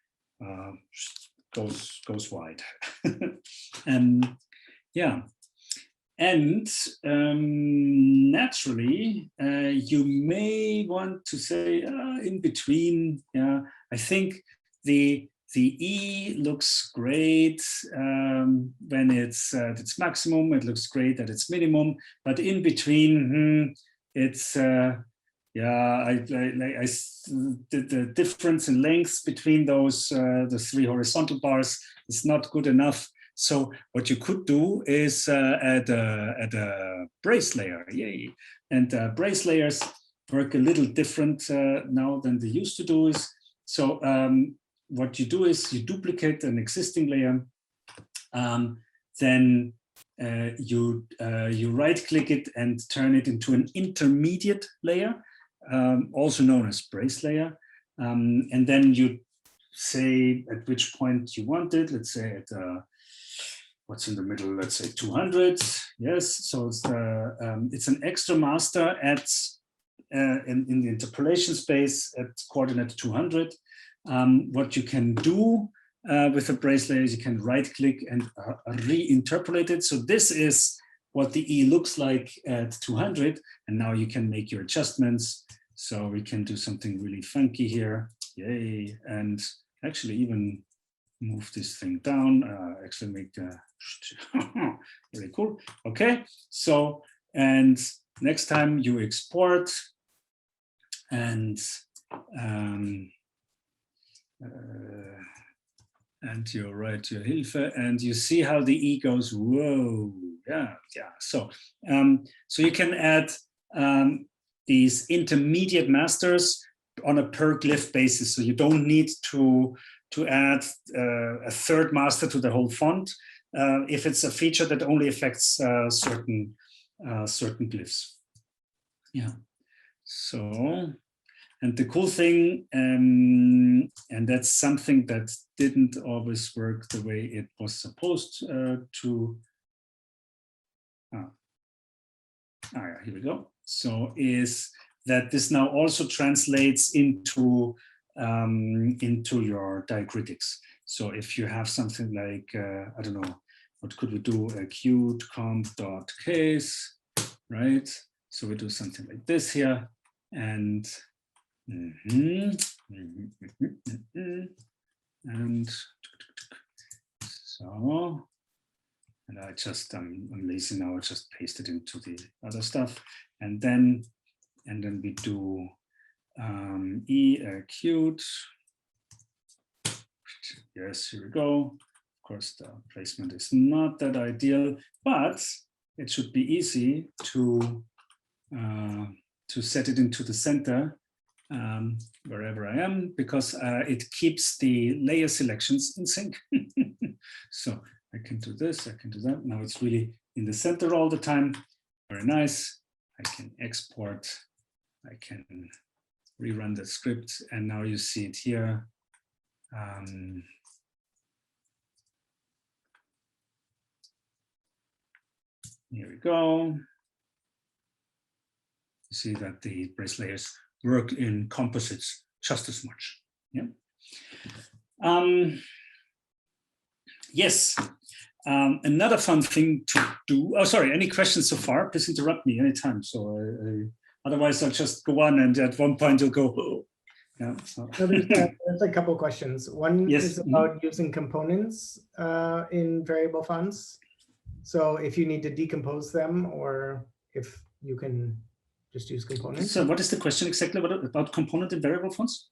goes wide. And yeah, and naturally, you may want to say in between. Yeah, I think the E looks great when it's at its maximum. It looks great at its minimum, but in between, it's yeah. The difference in lengths between those the 3 horizontal bars is not good enough. So what you could do is add a brace layer, yay! And brace layers work a little different now than they used to do. So what you do is you duplicate an existing layer, then you right-click it and turn it into an intermediate layer, also known as brace layer, and then you say at which point you want it. Let's say at what's in the middle, let's say 200. Yes, so it's an extra master at in the interpolation space at coordinate 200. What you can do with the brace layers, you can right click and re-interpolate it. So this is what the E looks like at 200. And now you can make your adjustments. So we can do something really funky here. Yay. And actually even move this thing down, actually make really cool. Okay, so, and next time you export and you write your Hilfe and you see how the E goes, whoa, yeah. So, so you can add these intermediate masters on a per glyph basis. So you don't need to add a third master to the whole font if it's a feature that only affects certain glyphs. Yeah. So, and the cool thing, and that's something that didn't always work the way it was supposed to. Yeah, here we go. So is that this now also translates into your diacritics. So if you have something like, I don't know, what could we do? Acute comp.case, right? So we do something like this here. And and so, and I just, I'm lazy now, I just paste it into the other stuff. And then we do E acute. Yes, here we go. Of course, the placement is not that ideal, but it should be easy to set it into the center wherever I am, because it keeps the layer selections in sync. So I can do this, I can do that. Now it's really in the center all the time. Very nice. I can export, I can rerun the script, and now you see it here. Here we go. You see that the brace layers work in composites just as much. Yeah. Yes. Another fun thing to do. Oh, sorry. Any questions so far? Please interrupt me anytime. So otherwise, I'll just go on, and at one point you'll go. Oh. Yeah. So. So there's a couple questions. One is about using components in variable fonts. So if you need to decompose them, or if you can just use components. So what is the question exactly about component in variable fonts?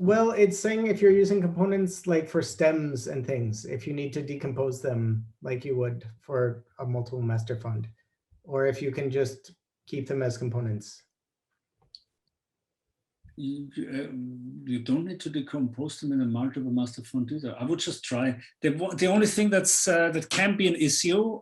Well, it's saying if you're using components like for stems and things, if you need to decompose them like you would for a multiple master font, or if you can just keep them as components. You don't need to decompose them in a multiple master font either. I would just try. The only thing that can be an issue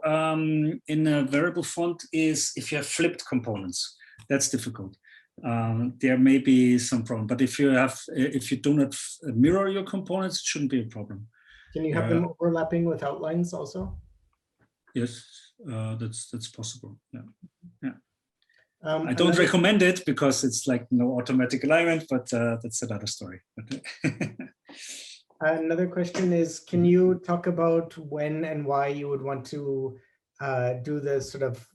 in a variable font is if you have flipped components. That's difficult. There may be some problem, but if you do not mirror your components, it shouldn't be a problem. Can you have them overlapping with outlines also? Yes, that's possible. Yeah. I don't recommend it because it's like no automatic alignment, but that's another story. Another question is, can you talk about when and why you would want to do the sort of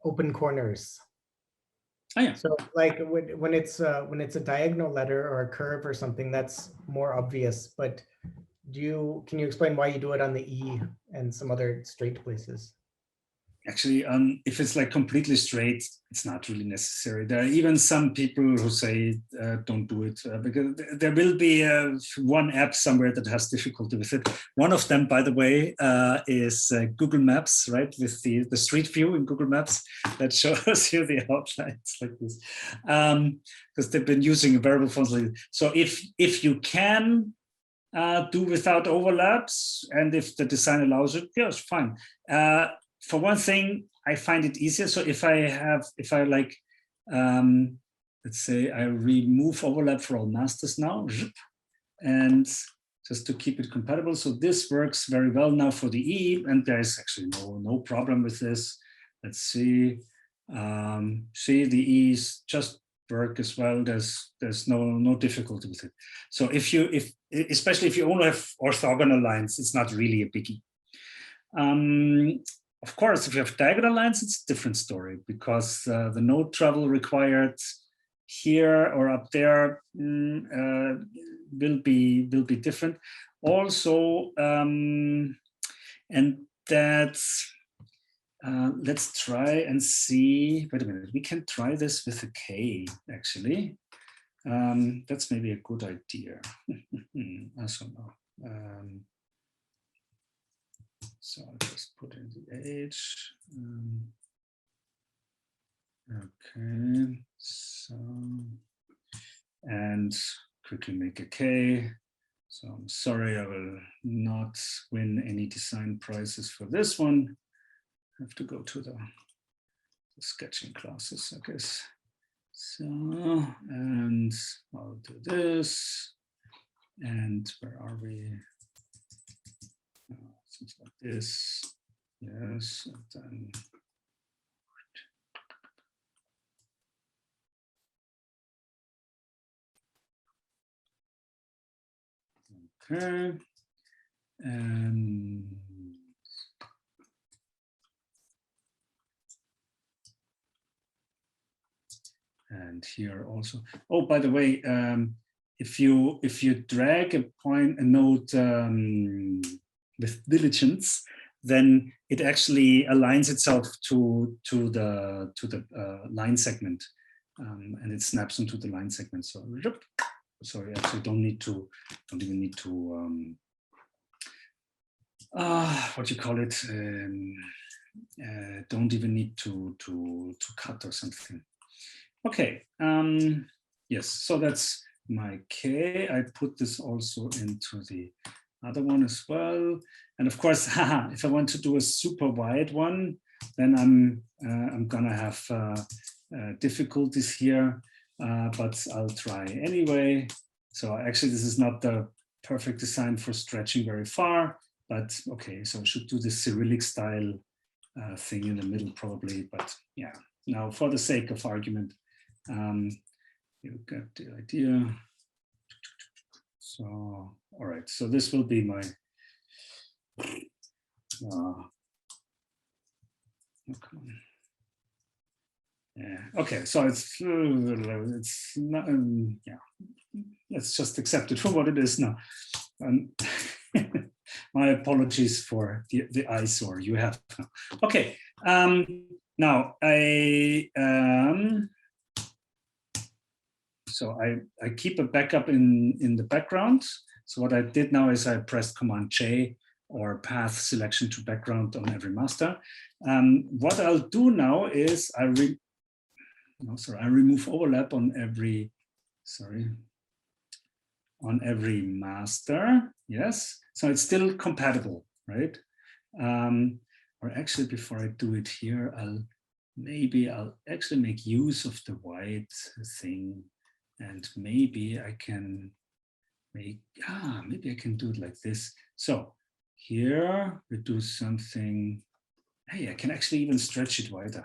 open corners? Oh, yeah. So like when it's a diagonal letter or a curve or something, that's more obvious, but can you explain why you do it on the E and some other straight places? Actually, if it's like completely straight, it's not really necessary. There are even some people who say don't do it because there will be one app somewhere that has difficulty with it. One of them, by the way, is Google Maps, right? With the street view in Google Maps that shows you the outlines like this, because they've been using variable fonts like this. So if you can do without overlaps, and if the design allows it, yes, fine. For one thing, I find it easier. So if I like, let's say I remove overlap for all masters now, and just to keep it compatible. So this works very well now for the E, and there's actually no problem with this. Let's see. See, the E is just work as well. There's no difficulty with it. So especially if you only have orthogonal lines, it's not really a biggie. Of course, if you have diagonal lines, it's a different story, because the node travel required here or up there will be different. Also, and that's let's try and see. Wait a minute, we can try this with a K actually. That's maybe a good idea. I don't know. So I'll just put in the H. Okay, so, and quickly make a K. So I'm sorry, I will not win any design prizes for this one. I have to go to the sketching classes, I guess. So, and I'll do this. And where are we? Something like this. Yes, and then okay, and here also. Oh, by the way, if you drag a node with diligence, then it actually aligns itself to the line segment, and it snaps into the line segment. So sorry, actually don't even need to what do you call it? Don't even need to cut or something. Okay. Yes. So that's my K. I put this also into the other one as well. And of course, if I want to do a super wide one, then I'm gonna have difficulties here, but I'll try anyway. So actually, this is not the perfect design for stretching very far, but okay. So I should do this Cyrillic style thing in the middle probably, but yeah. Now, for the sake of argument, you get the idea. So, all right. So this will be my. Oh, come on. Yeah. Okay. So it's not. Yeah. Let's just accept it for what it is now. My apologies for the eyesore you have. Okay. Now so I keep a backup in the background. So what I did now is I pressed Command J or path selection to background on every master. What I'll do now is I remove overlap on every master. Yes, so it's still compatible, right? Or actually, before I do it here, I'll actually make use of the white thing, and maybe I can make maybe I can do it like this. So here we do something. Hey, I can actually even stretch it wider.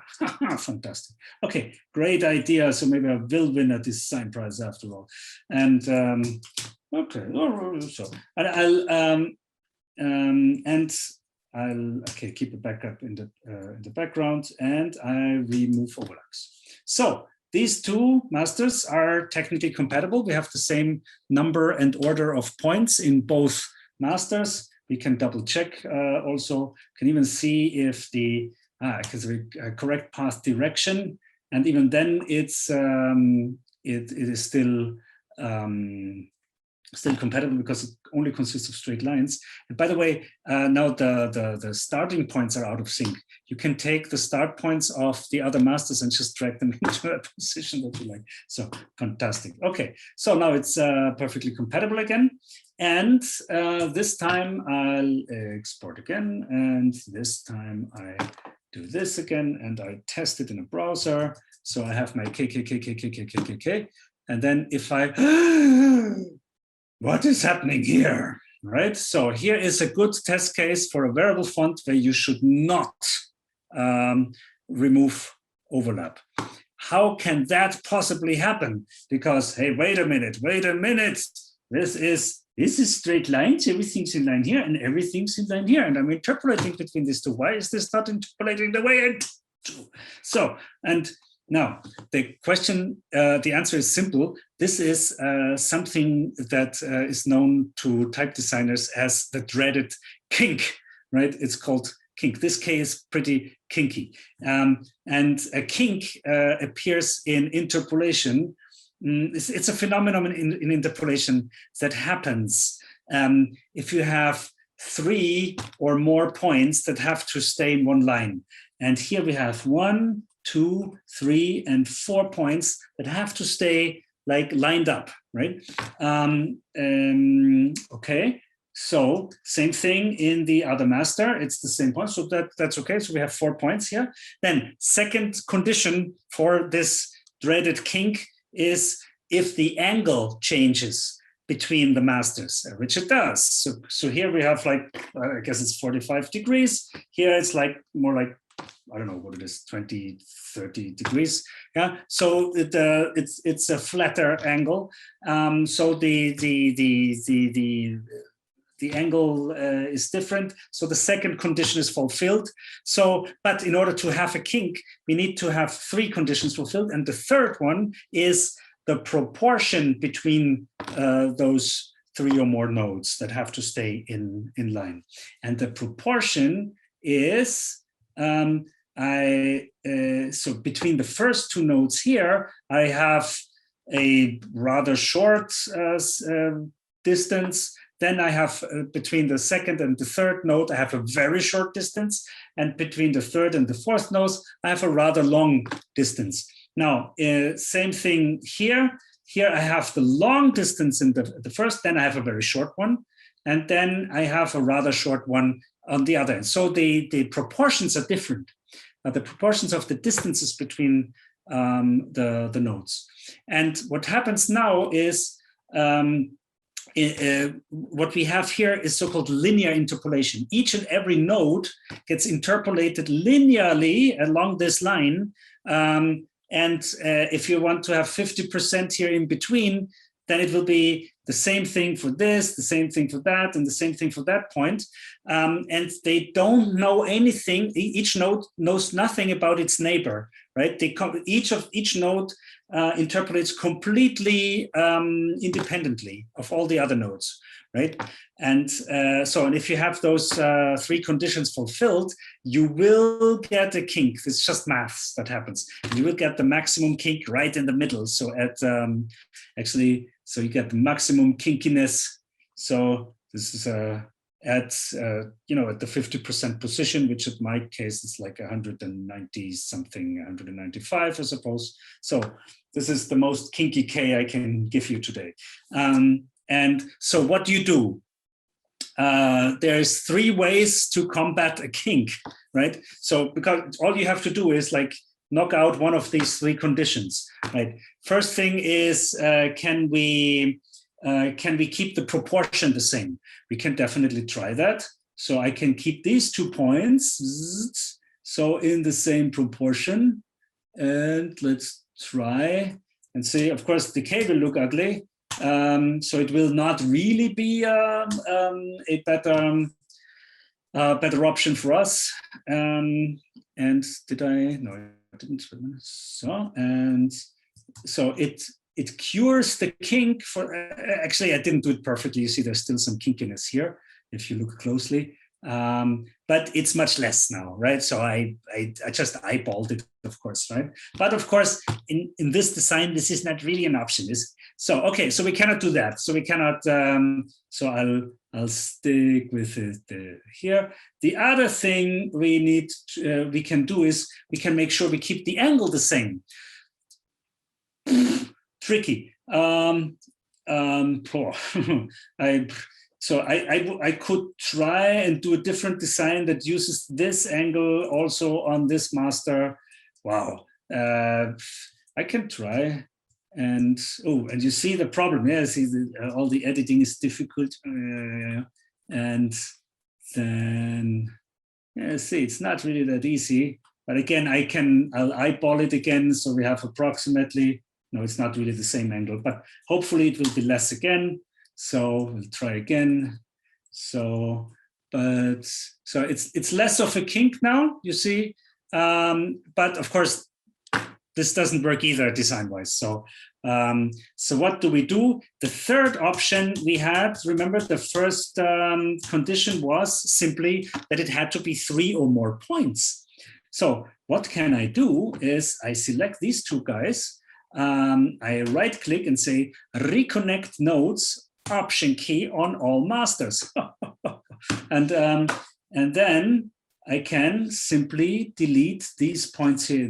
Fantastic. Okay, great idea. So maybe I will win a design prize after all. And okay, so I'll keep a backup in the background, and I remove overlaps. So these two masters are technically compatible. We have the same number and order of points in both masters. We can double check also, can even see if the correct path direction, and even then it's it is still compatible because it only consists of straight lines. And by the way, now the starting points are out of sync. You can take the start points of the other masters and just drag them into a position that you like. So fantastic. Okay, so now it's perfectly compatible again. And this time I'll export again. And this time I do this again, and I test it in a browser. So I have my KKKKKKKKK. And then if I, what is happening here, right? So here is a good test case for a variable font where you should not remove overlap. how can that possibly happen? Because, hey, wait a minute, this is straight lines, everything's in line here, and everything's in line here, and I'm interpolating between these two. Why is this not interpolating the way I do? So, and now the question, the answer is simple. This is something that is known to type designers as the dreaded kink, right? It's called kink. This K is pretty kinky. And a kink appears in interpolation. It's a phenomenon in interpolation that happens if you have 3 or more points that have to stay in one line. And here we have 1, 2, 3, and 4 points that have to stay like lined up, right? Okay, so same thing in the other master, it's the same point, so that's okay. So we have 4 points here. Then second condition for this dreaded kink is if the angle changes between the masters, which it does. So here we have like, I guess it's 45 degrees. Here it's like more like, I don't know what it is, 20, 30 degrees. Yeah, so it's a flatter angle. So the angle is different. So the second condition is fulfilled. So, but in order to have a kink, we need to have 3 conditions fulfilled. And the third one is the proportion between those 3 or more nodes that have to stay in line. And the proportion is, so between the first 2 nodes here, I have a rather short distance. Then I have between the second and the third node, I have a very short distance. And between the third and the fourth nodes, I have a rather long distance. Now, same thing here. Here I have the long distance in the first, then I have a very short one. And then I have a rather short one on the other end. So the proportions are different. The proportions of the distances between the nodes. And what happens now is, what we have here is so-called linear interpolation. Each and every node gets interpolated linearly along this line. And if you want to have 50% here in between, then it will be the same thing for this, the same thing for that, and the same thing for that point. And they don't know anything. Each node knows nothing about its neighbor, right? Each node interpolates completely independently of all the other nodes, right? And and if you have those 3 conditions fulfilled, you will get a kink. It's just maths that happens. You will get the maximum kink right in the middle. So at so you get the maximum kinkiness. So this is at the 50% position, which in my case is like 190 something, 195, I suppose. So this is the most kinky K I can give you today. And so what do you do? There's 3 ways to combat a kink, right? So because all you have to do is like knock out one of these 3 conditions, right? First thing is, can we keep the proportion the same? We can definitely try that. So I can keep these 2 points, so in the same proportion. And let's try and see. Of course, the K will look ugly. So it will not really be a better option for us. And did I? No, I didn't. So it cures the kink for. Actually, I didn't do it perfectly. You see, there's still some kinkiness here if you look closely. But it's much less now, right? So I just eyeballed it, of course, right? But of course, in this design, this is not really an option. So okay, so we cannot do that. So we cannot. So I'll stick with it here. The other thing we can do is we can make sure we keep the angle the same. Tricky. So I could try and do a different design that uses this angle also on this master. Wow, I can try. And and you see the problem. Yeah, see all the editing is difficult. And then see, it's not really that easy. But again, I'll eyeball it again. So we have approximately, no, it's not really the same angle, but hopefully it will be less again. So we'll try again. So it's less of a kink now, you see. But of course, this doesn't work either design-wise. So what do we do? The third option we had, remember the first condition was simply that it had to be 3 or more points. So what can I do is I select these two guys, I right click and say reconnect nodes, option key on all masters. And then I can simply delete these points here,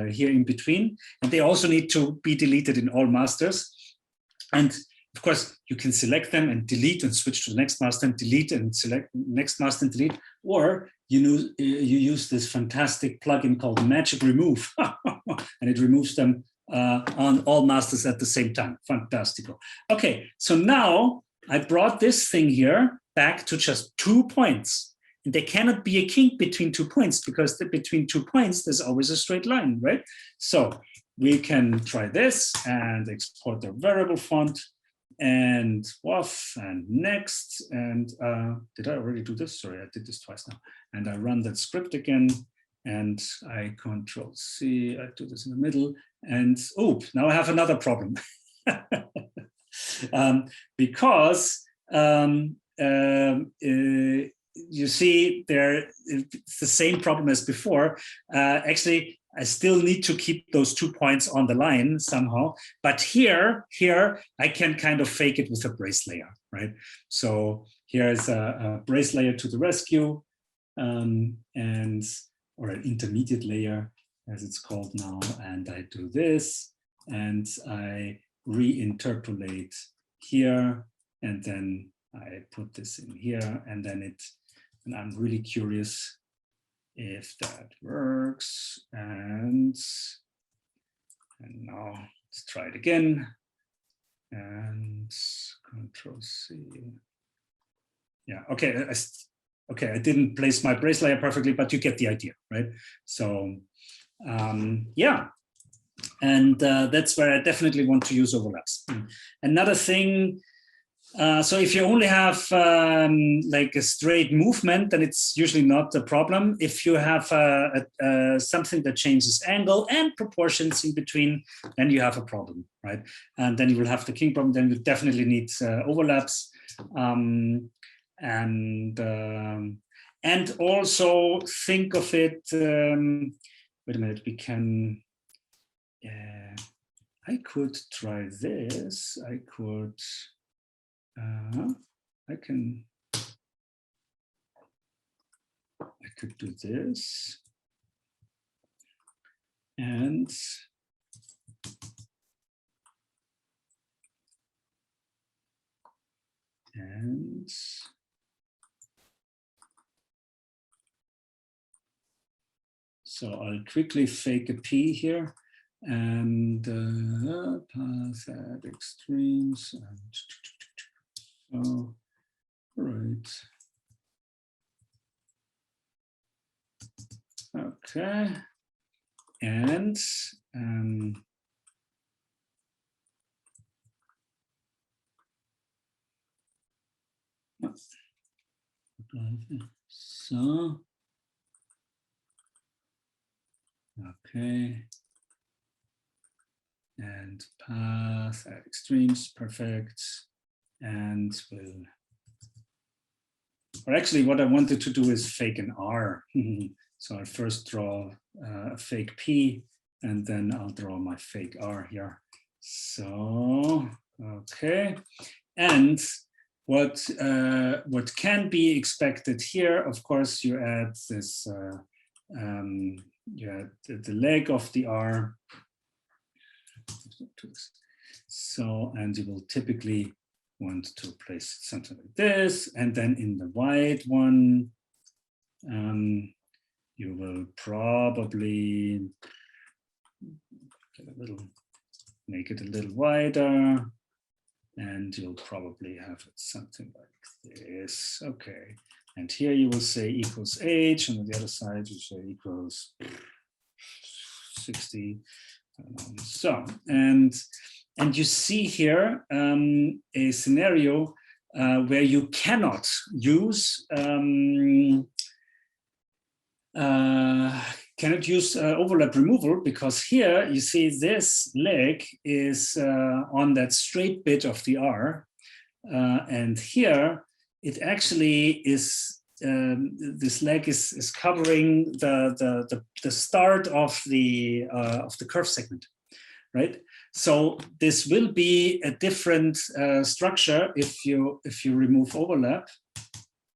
here in between, and they also need to be deleted in all masters. And of course, you can select them and delete and switch to the next master and delete and select next master and delete, or you use this fantastic plugin called Magic Remove, and it removes them on all masters at the same time. Fantastico. Okay, so now I brought this thing here back to just 2 points. And there cannot be a kink between 2 points because between 2 points, there's always a straight line, right? So we can try this and export the variable font and WAF and next. And did I already do this? Sorry, I did this twice now. And I run that script again and I Control C, I do this in the middle. And oh, now I have another problem. Because you see there, it's the same problem as before. Actually, I still need to keep those 2 points on the line somehow. But here I can kind of fake it with a brace layer, right? So here's a brace layer to the rescue, or an intermediate layer, as it's called now. And I do this, and I re-interpolate here, and then I put this in here, and then and I'm really curious if that works. And now let's try it again. And Control C. Yeah, okay. I didn't place my brace layer perfectly, but you get the idea, right? So yeah. And that's where I definitely want to use overlaps. Another thing, so if you only have like a straight movement, then it's usually not a problem. If you have something that changes angle and proportions in between, then you have a problem, right? And then you will have the kink problem. Then you definitely need overlaps. And also think of it, wait a minute, we can, I could try this. I could do this, and so I'll quickly fake a P here, and path at extremes, and so right. Okay, and so okay, and path at extremes, perfect, and we'll. Or actually, what I wanted to do is fake an R. So I'll first draw a fake P, and then I'll draw my fake R here. So, okay. And what can be expected here, of course, you add this, you add the leg of the R. So, and you will typically want to place something like this, and then in the wide one, you will probably make it a little wider, and you'll probably have something like this. Okay, and here you will say equals H, and on the other side you say equals 60. So, and you see here a scenario where you cannot use overlap removal, because here you see this leg is on that straight bit of the R, and here it actually is. This leg is covering the start of the curve segment, right? So this will be a different structure if you remove overlap.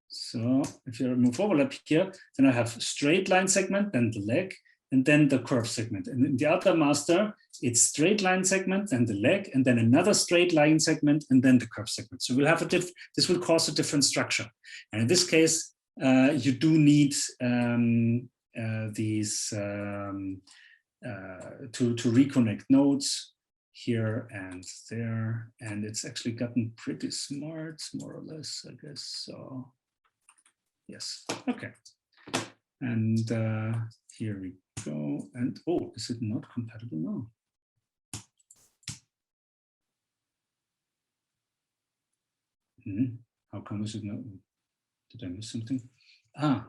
So if you remove overlap here, then I have straight line segment, then the leg, and then the curve segment. And in the other master, it's straight line segment, then the leg, and then another straight line segment, and then the curve segment. So we'll have this will cause a different structure. And in this case, you do need these to reconnect nodes here and there, and it's actually gotten pretty smart, more or less, I guess. So yes, okay. And here we go. And oh, is it not compatible now? How come is it not? Did I miss something? Ah,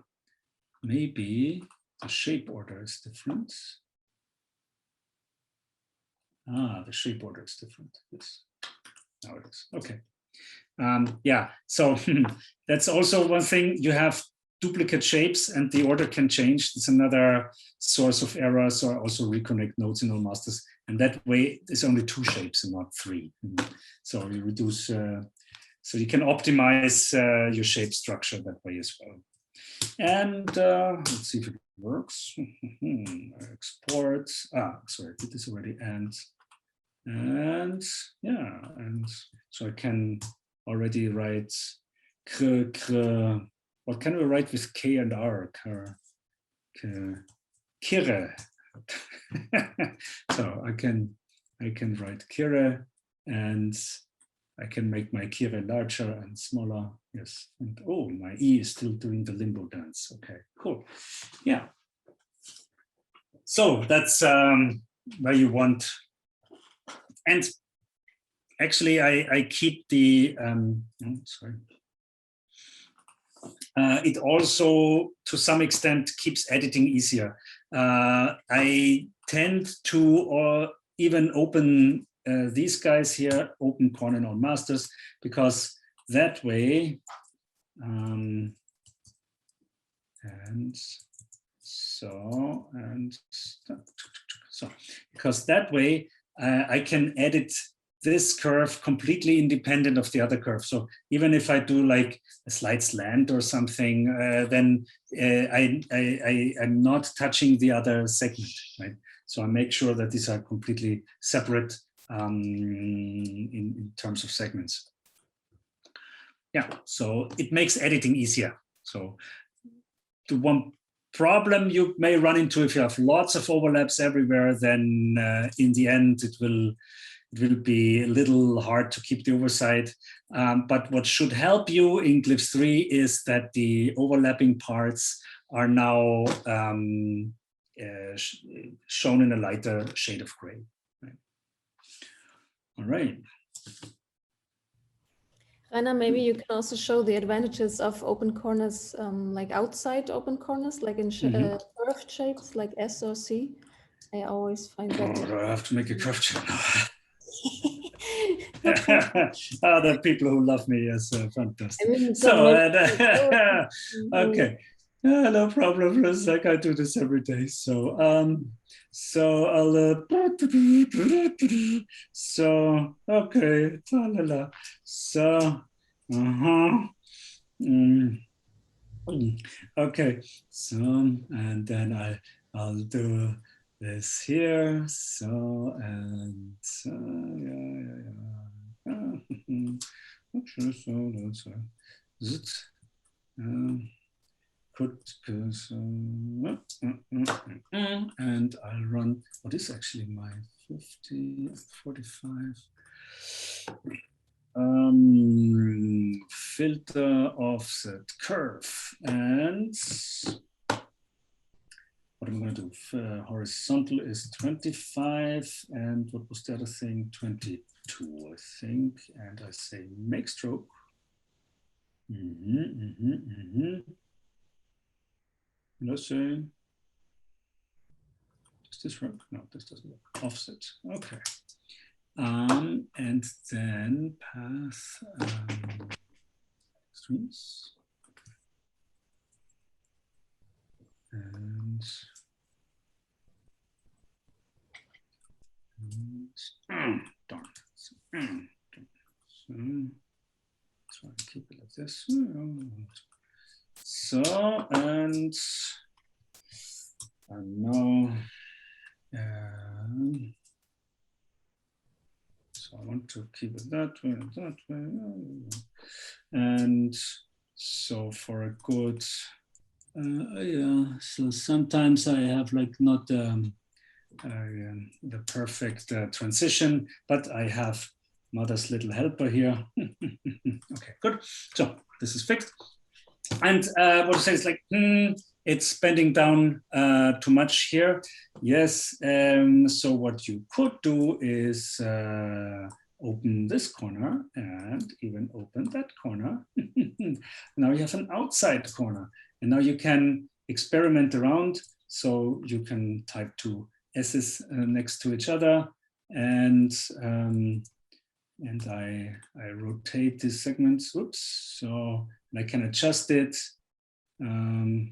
maybe the shape order is different. Ah, the shape order is different. Yes, now it is. Okay. Yeah, so that's also one thing. You have duplicate shapes and the order can change. It's another source of error. So I also reconnect nodes in all masters. And that way, there's only 2 shapes and not 3. So you reduce, so you can optimize your shape structure that way as well. And let's see if it works. Export. Sorry, I did this already. And yeah, and so I can already write what can we write with K and R? Kire. So I can write Kire, and I can make my Kire larger and smaller. Yes, and oh, my E is still doing the limbo dance. Okay, cool. Yeah. So that's where you want. And actually, I keep the, sorry. It also, to some extent, keeps editing easier. I tend to even open these guys here, open corn and all masters, because that way, and so, because that way, I can edit this curve completely independent of the other curve. So even if I do like a slight slant or something, then I'm not touching the other segment, right? So I make sure that these are completely separate in terms of segments. Yeah, so it makes editing easier. So the one problem you may run into if you have lots of overlaps everywhere, then in the end it will be a little hard to keep the oversight. But what should help you in Glyphs 3 is that the overlapping parts are now shown in a lighter shade of gray. Right. All right. Rainer, maybe you can also show the advantages of open corners, like outside open corners, like in curved shapes like S or C. I always find that. Oh, I have to make a curved shape now. The people who love me is fantastic. I mean, so, okay, no problem. For a sec, I do this every day. So, so I'll. So okay, so okay. So and then I'll do this here. So and okay, so that's it. And I'll run what is actually my 45 filter offset curve. And what what am I going to do? Horizontal is 25, and what was the other thing? 22, I think. And I say make stroke. Let's say, does this work? No, this doesn't work. Offset. Okay. And then path extremes. And darn. So try to keep it like this. So, and I know. So I want to keep it that way and that way. And so for a good, yeah, so sometimes I have like not the perfect transition, but I have mother's little helper here. Okay, good. So this is fixed. And what it says like, it's bending down too much here. Yes, so what you could do is open this corner and even open that corner. Now you have an outside corner. And now you can experiment around. So you can type two S's next to each other. And I rotate this segment, oops. So I can adjust it. Yeah,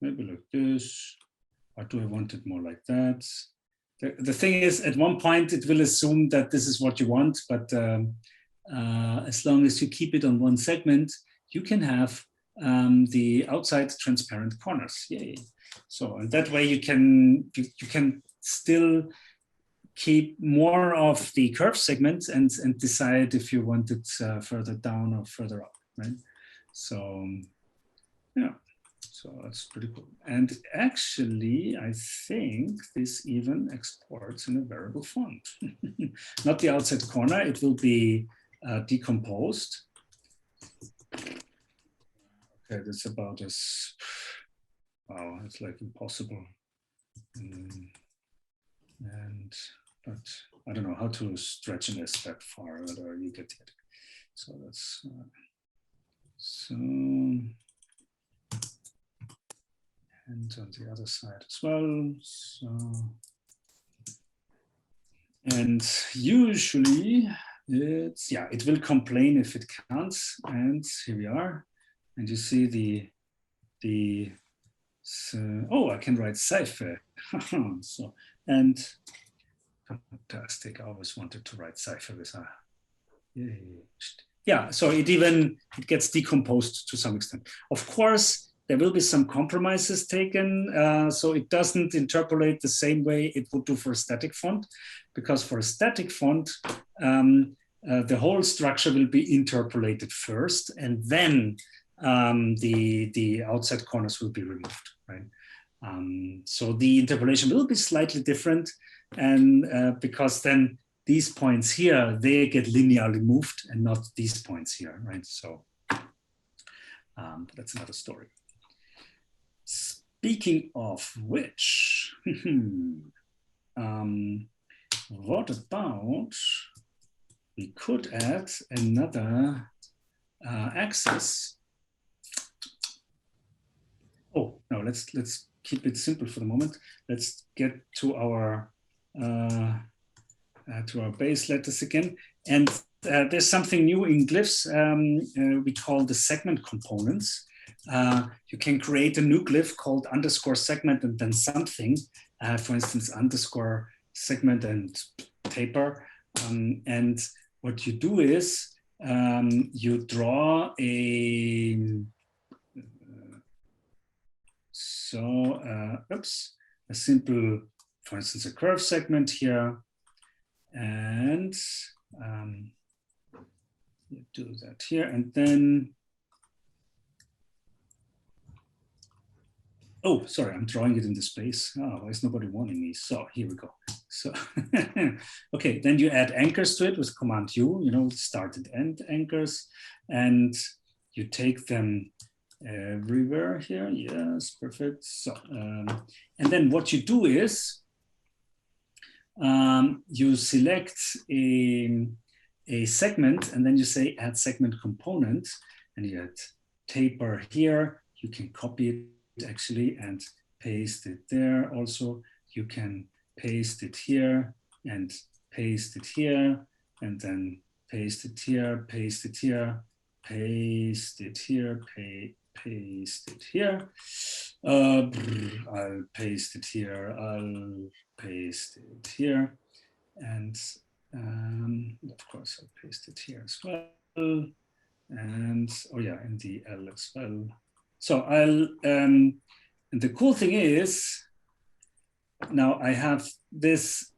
maybe like this. Or do I want it more like that? The thing is, at one point, it will assume that this is what you want, but as long as you keep it on one segment, you can have the outside transparent corners. Yay. So and that way you can still keep more of the curve segments and decide if you want it further down or further up, right? So yeah, so that's pretty cool. And actually, I think this even exports in a variable font. Not the outside corner, it will be decomposed. Okay, that's about as, wow, it's like impossible. But I don't know how to stretch an S that far, whether you get it. So that's, so, and on the other side as well. So, and usually it's, yeah, it will complain if it can't. And here we are. And you see oh, I can write cipher. So, and fantastic. I always wanted to write cipher with a, yeah, so it gets decomposed to some extent. Of course, there will be some compromises taken. So it doesn't interpolate the same way it would do for a static font, because for a static font, the whole structure will be interpolated first, and then the outside corners will be removed, right? So the interpolation will be slightly different, and because then these points here, they get linearly moved and not these points here, right? So that's another story. Speaking of which, what about, we could add another axis. Oh, no, let's keep it simple for the moment. Let's get to our base letters again. And there's something new in Glyphs we call the segment components. You can create a new glyph called _segment and then something, for instance, _segment and taper. And what you do is you draw a, a simple, for instance, a curve segment here. And you do that here, and then, oh, sorry, I'm drawing it in the space. Oh, why is nobody warning me? So here we go. So, okay, then you add anchors to it with Command U, you know, start and end anchors, and you take them everywhere here. Yes, perfect. So, and then what you do is you select a segment, and then you say add segment component, and you add taper here. You can copy it actually and paste it there. Also, you can paste it here and paste it here, and then paste it here, paste it here, paste it here, paste it here. I'll paste it here, I'll paste it here, and of course I'll paste it here as well, and oh yeah, in the L as well. So I'll and the cool thing is now I have this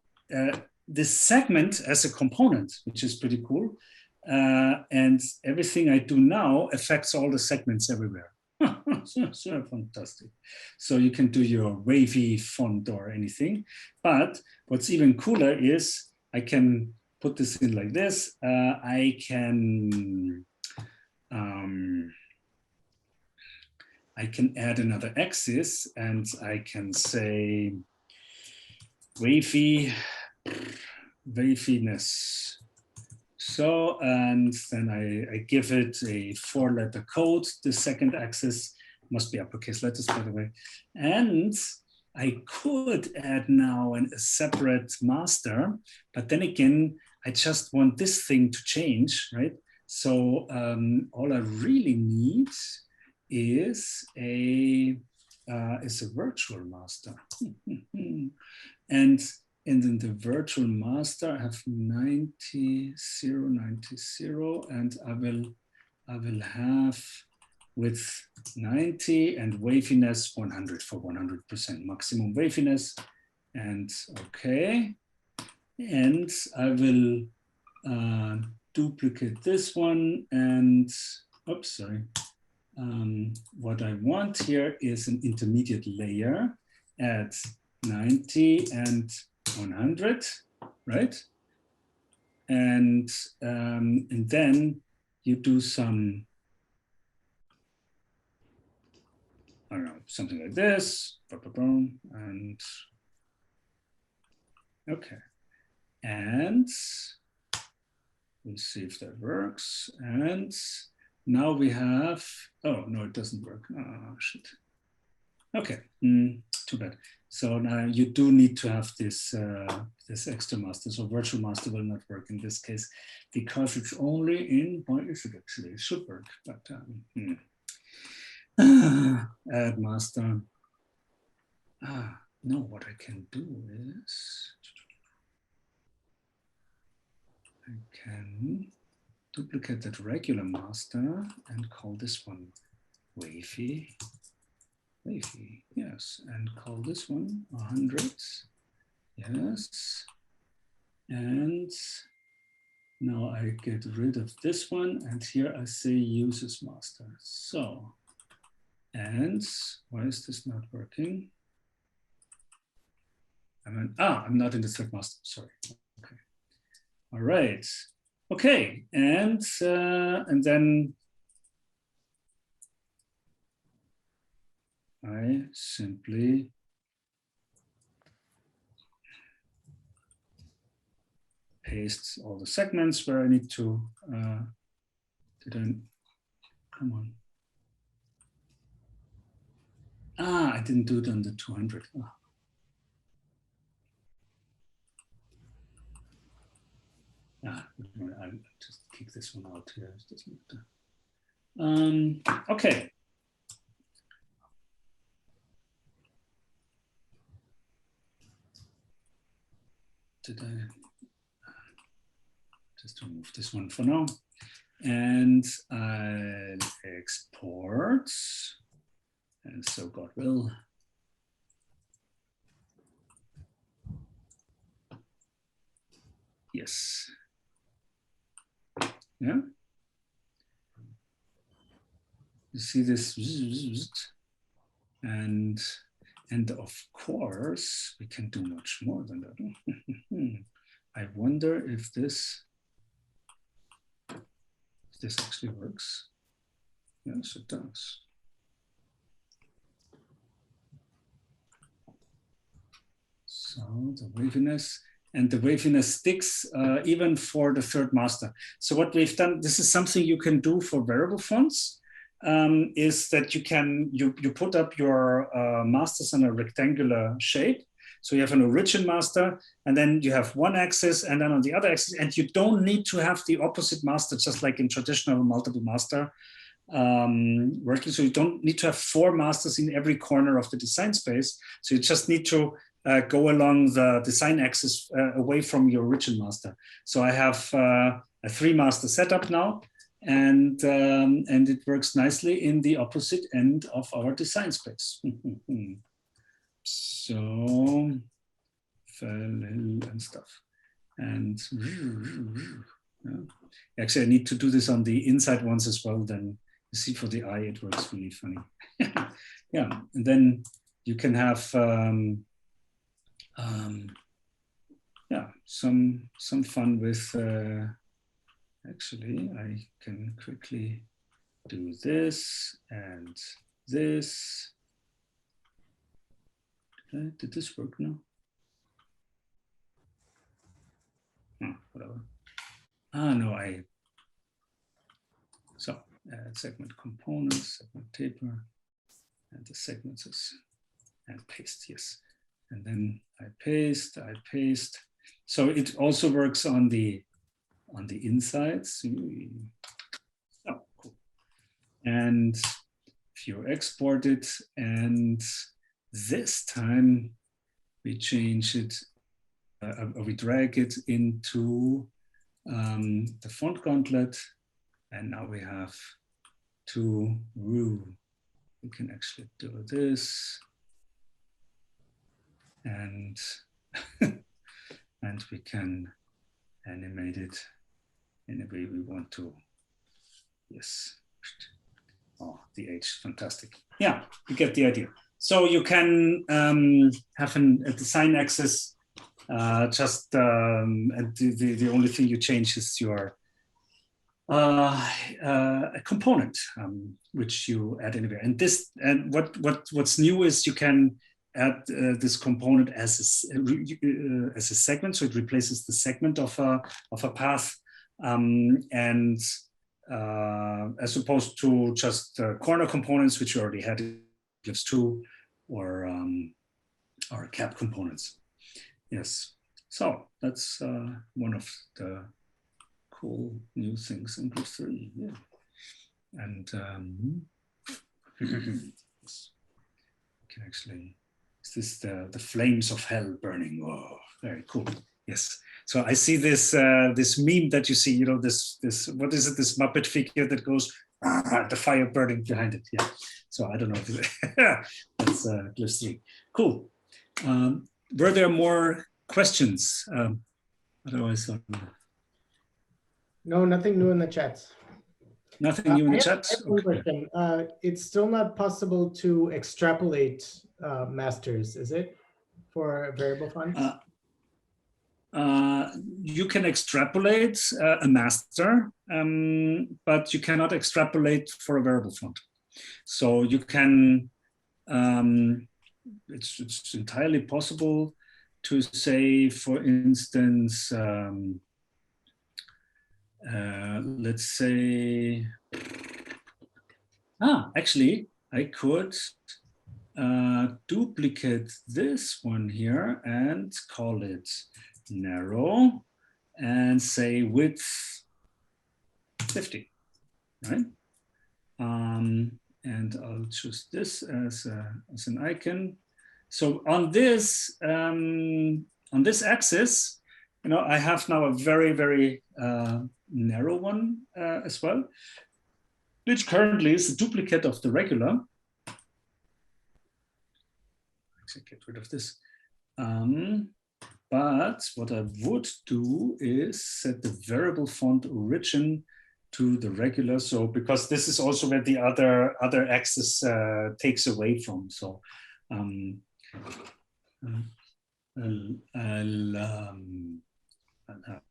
this segment as a component, which is pretty cool, and everything I do now affects all the segments everywhere. So fantastic. So you can do your wavy font or anything, but what's even cooler is I can put this in like this. I can add another axis, and I can say waviness. So, and then I give it a 4-letter code. The second axis must be uppercase letters, by the way. And I could add now a separate master, but then again, I just want this thing to change, right? So all I really need is a virtual master. And in the virtual master, I have 90, 0, 90, 0, and I will have with 90 and waviness 100 for 100% maximum waviness. And okay, and I will duplicate this one, and oops, sorry. What I want here is an intermediate layer at 90 and 100, right? And then you do some, I don't know, something like this, and okay. And we'll see if that works. And now we have, oh, no, it doesn't work. Oh, shit. Okay, too bad. So now you do need to have this, this extra master. So virtual master will not work in this case because it's only in, why is it actually? It should work, but add master. No, what I can do is I can duplicate that regular master and call this one wavy. Wavy, yes, and call this one 100, yes. And now I get rid of this one, and here I say uses master. So, and why is this not working? I'm not in the third master, sorry. Okay, all right, okay, and then I simply paste all the segments where I need to, come on. I didn't do it on the 200. Oh. I'll just kick this one out here. It doesn't matter. Okay. Did I just remove this one for now? And I'll export. And so God will. Yes. Yeah. You see this, and of course we can do much more than that. I wonder if this actually works. Yes, it does. So the waviness, and the waviness sticks even for the third master. So what we've done, this is something you can do for variable fonts, is that you put up your masters on a rectangular shape. So you have an origin master, and then you have one axis, and then on the other axis, and you don't need to have the opposite master, just like in traditional multiple master working. So you don't need to have 4 masters in every corner of the design space. So you just need to go along the design axis away from your origin master. So I have a 3 master setup now, and it works nicely in the opposite end of our design space. So, and stuff. And actually, I need to do this on the inside ones as well. Then you see, for the eye, it works really funny. Yeah, and then you can have yeah, some fun with. Actually, I can quickly do this and this. Did this work now? Oh, whatever. Ah, no, so segment components, segment taper, and the segments is, and paste, yes. And then I paste. So it also works on the insides. Oh, cool. And if you export it, and this time we change it, we drag it into the font gauntlet, and now we have 2 row. We can actually do this, and and we can animate it in the way we want to. Yes. Oh, the H, fantastic. Yeah, you get the idea. So you can have a design axis, and the only thing you change is your a component, which you add anywhere. And this, and what's new is you can add this component as a segment, so it replaces the segment of a path, and as opposed to just corner components, which you already had in Glyphs 2, or cap components. Yes, so that's one of the cool new things in Glyph 3. Yeah. And yes. Can actually, is this the flames of hell burning? Oh, very cool. Yes. So I see this this meme that you see, you know, this what is it, this Muppet figure that goes, the fire burning behind it. Yeah. So I don't know if that's Glyphs 3. Cool. Were there more questions? Otherwise, no, nothing new in the chat. Nothing new in the chat? I have one question. It's still not possible to extrapolate masters, is it, for variable fonts? You can extrapolate a master, but you cannot extrapolate for a variable font. So you can, it's entirely possible to say, for instance, let's say, actually, I could duplicate this one here and call it narrow and say width 50, right? And I'll choose this as an icon. So on this axis, you know, I have now a very, very narrow one as well, which currently is a duplicate of the regular. Actually, get rid of this. But what I would do is set the variable font origin to the regular. So because this is also where the other axis takes away from. So I'll have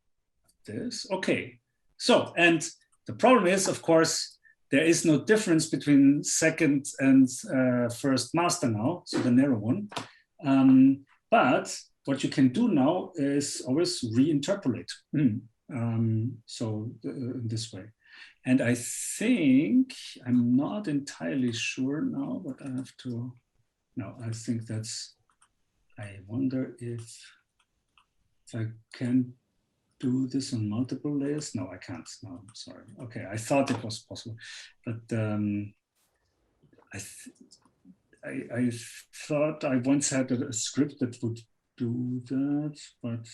this. Okay. So, and the problem is, of course, there is no difference between second and first master now, so the narrow one. But what you can do now is always reinterpolate. So in this way. And I think, I'm not entirely sure now, but I have to, no, I think that's, I wonder if I can do this on multiple layers. No, I can't, no, I'm sorry. Okay, I thought it was possible, but I thought I once had a script that would do that, but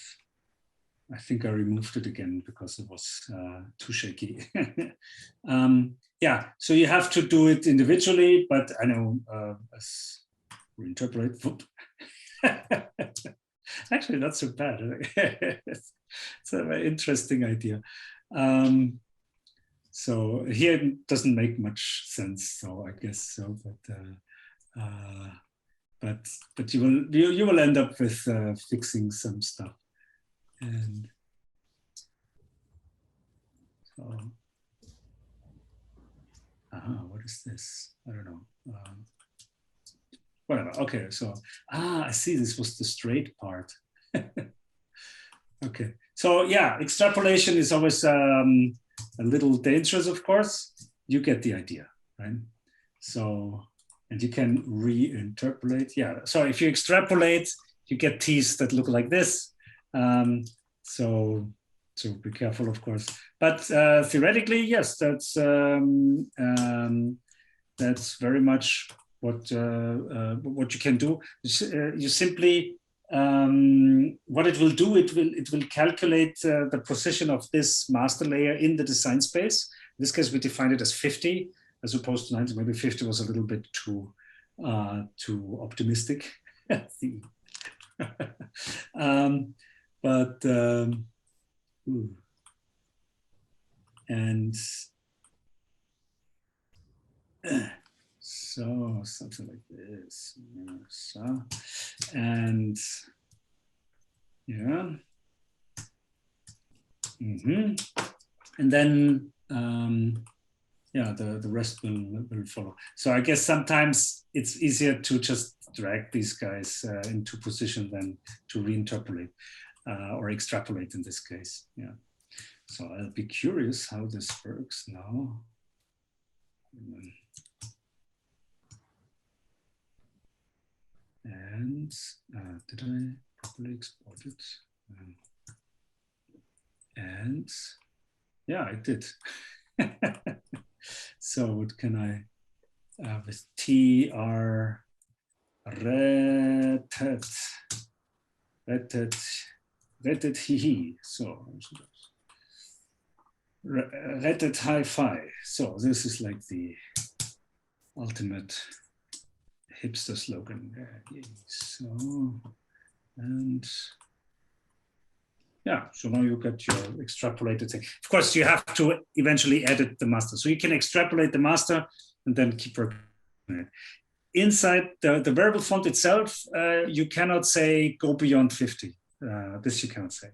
I think I removed it again because it was too shaky. Yeah, so you have to do it individually, but I know as reinterpolate. Actually, not so bad. It's a very interesting idea. So here it doesn't make much sense, so I guess so. But you will end up with fixing some stuff. And so, what is this? I don't know. Whatever. Okay, so I see. This was the straight part. Okay, so yeah, extrapolation is always a little dangerous, of course. You get the idea, right? So, and you can reinterpolate. Yeah. So if you extrapolate, you get teeth that look like this. So be careful, of course. But theoretically, yes, that's very much what you can do. You simply what it will do. It will calculate the position of this master layer in the design space. In this case, we defined it as 50 as opposed to 90. Maybe 50 was a little bit too optimistic. And so something like this. So, and yeah. And then yeah, the rest will follow. So I guess sometimes it's easier to just drag these guys into position than to reinterpolate or extrapolate in this case. Yeah. So I'll be curious how this works now. And did I properly export it? And yeah, I did. So what can I, with TR rated hihi. So rated hi-fi. So this is like the ultimate hipster slogan. So, and yeah, so now you get your extrapolated thing. Of course, you have to eventually edit the master. So you can extrapolate the master and then keep working on it. Inside the variable font itself, you cannot say go beyond 50. This you cannot say.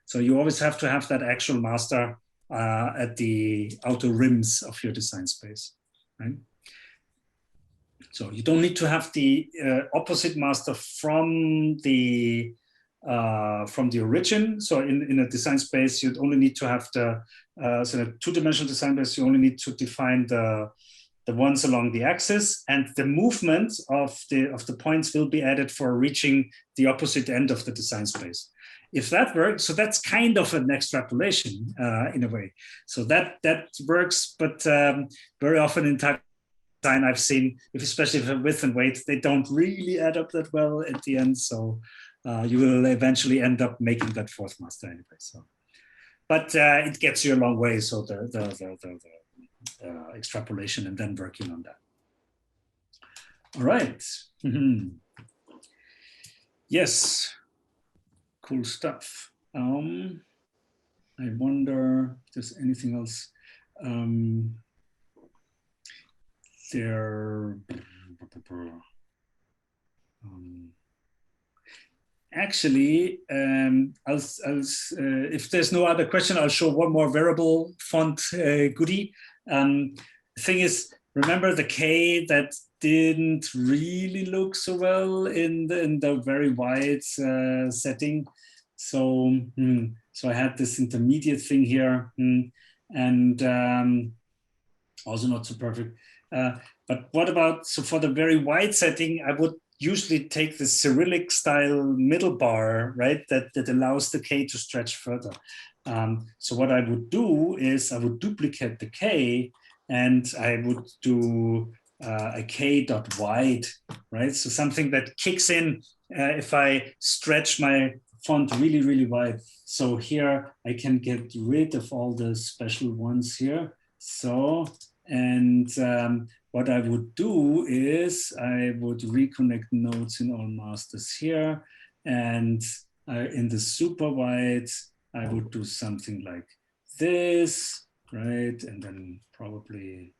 So you always have to have that actual master at the outer rims of your design space, right? So you don't need to have the opposite master from the origin. So in a design space, you'd only need to have the so in a two-dimensional design space, you only need to define the ones along the axis, and the movement of the points will be added for reaching the opposite end of the design space. If that works, so that's kind of an extrapolation in a way. So that works, but very often in type design I've seen, especially for width and weight, they don't really add up that well at the end. So you will eventually end up making that fourth master anyway. So, but it gets you a long way. So the extrapolation and then working on that. All right. Yes. Cool stuff. I wonder if there's anything else there. Actually, if there's no other question, I'll show one more variable font goodie. The thing is, remember the K that didn't really look so well in the very wide setting. So, so I had this intermediate thing here, and also not so perfect. But what about, so for the very wide setting, I would usually take the Cyrillic style middle bar, right? That allows the K to stretch further. So what I would do is I would duplicate the K and I would do a K dot wide, right? So something that kicks in if I stretch my font really, really wide. So here I can get rid of all the special ones here. So, and what I would do is I would reconnect nodes in all masters here. And in the super wide, I would do something like this, right? And then probably,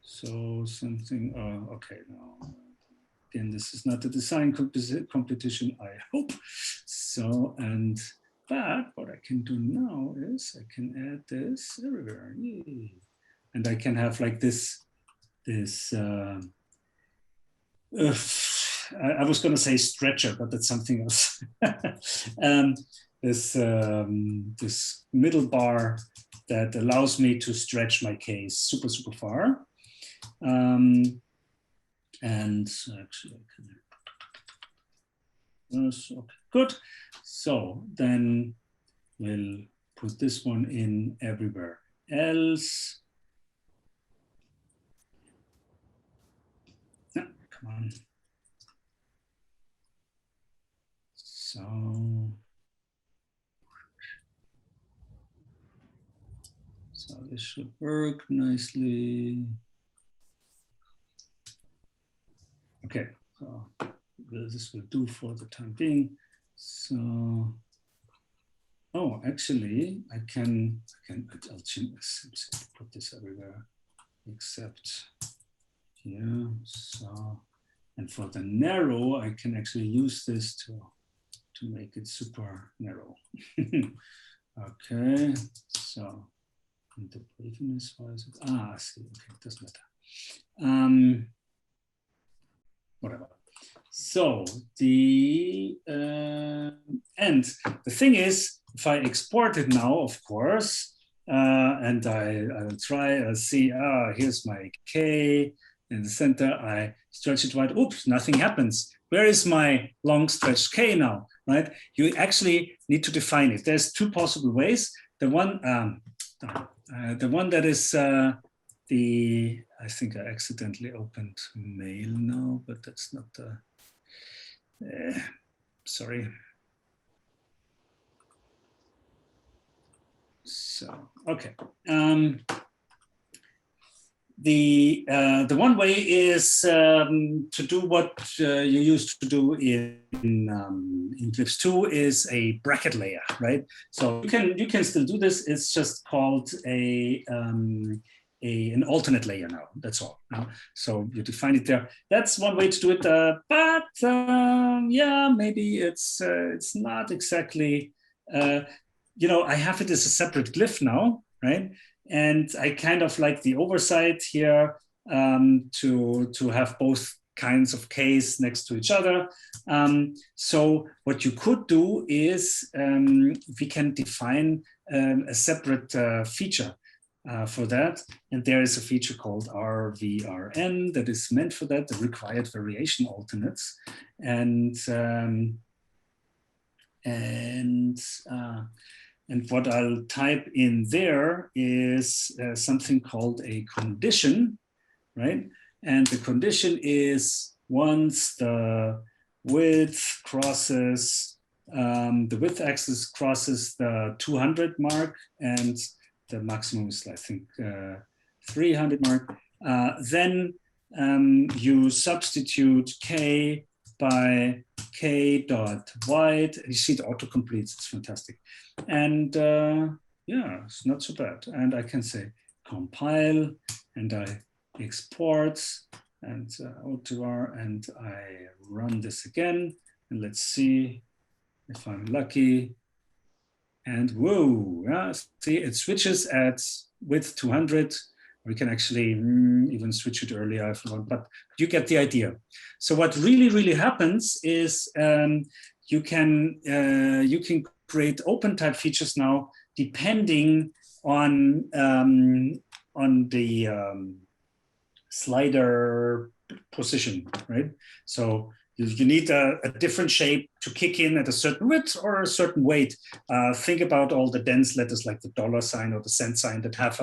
so something, okay, no. Again, this is not a design competition, I hope. So, and but what I can do now is I can add this everywhere. Yay. And I can have like this, I was going to say stretcher, but that's something else. This middle bar that allows me to stretch my case super, super far. And actually, I can. Okay, good. So then we'll put this one in everywhere else. Yeah, come on. So this should work nicely. Okay, so this will do for the time being. So, oh, actually, I'll change this, put this everywhere except here. So, and for the narrow, I can actually use this to make it super narrow. Okay, so the briefness, why is it? Ah, I see, okay, it doesn't matter. Whatever. So the and the thing is, if I export it now, of course, and I'll try, I'll see, here's my K in the center, I stretch it wide, oops, nothing happens. Where is my long stretched K now, right? You actually need to define it. There's two possible ways. The one that is I think I accidentally opened mail now, but that's not the, sorry. So, okay. The one way is to do what you used to do in Glyphs 2 is a bracket layer, right? So you can still do this. It's just called an alternate layer now. That's all. So you define it there. That's one way to do it. But yeah, maybe it's not exactly. You know, I have it as a separate glyph now, right? And I kind of like the oversight here to have both kinds of Ks next to each other. So what you could do is we can define a separate feature for that. And there is a feature called RVRN that is meant for that, the required variation alternates. And what I'll type in there is something called a condition, right? And the condition is once the width crosses, the width axis crosses the 200 mark and the maximum is, I think, 300 mark, then you substitute K by K dot wide. You see it auto-completes, it's fantastic. And yeah, it's not so bad. And I can say compile and I export and O2R and I run this again. And let's see if I'm lucky. And whoa, yeah, see it switches at width 200, We can actually even switch it earlier if you want, but you get the idea. So what really happens is you can create open type features now depending on the slider position, right? So you need a different shape to kick in at a certain width or a certain weight. Think about all the dense letters like the $sign or the cent sign that have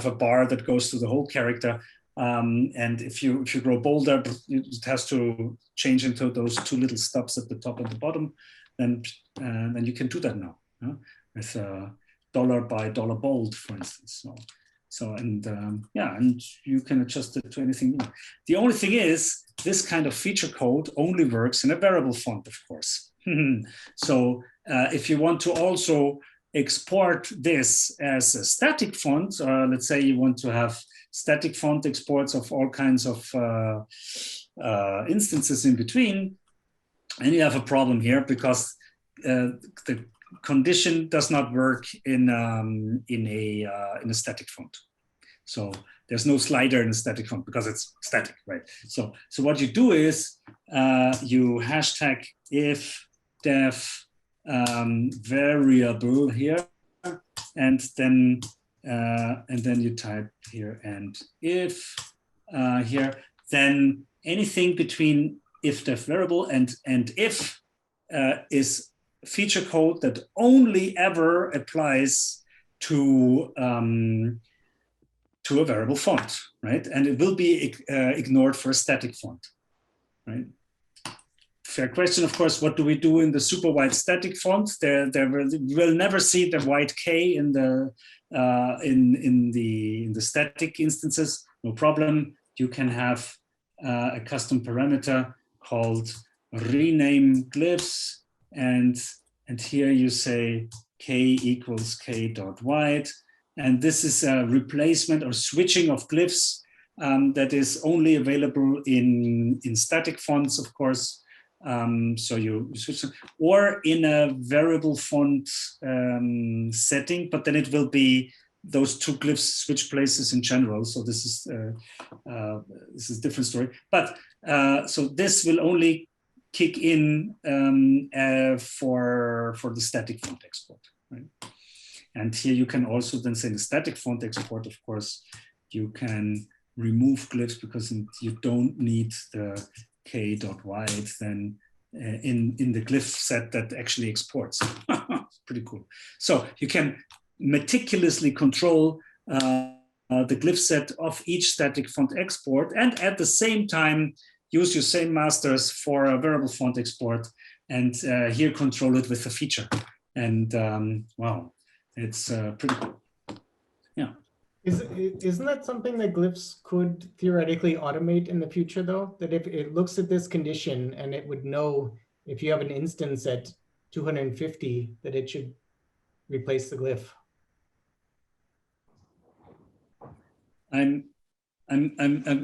a bar that goes through the whole character. And if you grow bolder, it has to change into those two little stubs at the top and the bottom. And you can do that now, with dollar by dollar bold, for instance. And you can adjust it to anything you want. The only thing is, this kind of feature code only works in a variable font, of course. So if you want to also export this as a static font, let's say you want to have static font exports of all kinds of instances in between, and you have a problem here because the condition does not work in a static font. So there's no slider in a static font because it's static, right? So what you do is you hashtag if def variable here, and then you type here and if here, then anything between if def variable and if is feature code that only ever applies to a variable font, right? And it will be ignored for a static font, right? Fair question, of course. What do we do in the super wide static font? We'll never see the white K in the static instances. No problem. You can have a custom parameter called rename glyphs, and here you say K equals K dot wide. And this is a replacement or switching of glyphs that is only available in static fonts, of course. So you switch them, or in a variable font setting, but then it will be those two glyphs switch places in general. So this is a different story. But so this will only kick in for the static font export, right? And here you can also then say in the static font export, of course, you can remove glyphs because you don't need the k.wide then in the glyph set that actually exports. Pretty cool. So you can meticulously control the glyph set of each static font export, and at the same time use your same masters for a variable font export, and here control it with a feature. And wow. It's pretty cool. Yeah. Isn't that something that Glyphs could theoretically automate in the future, though? That if it looks at this condition and it would know if you have an instance at 250, that it should replace the glyph.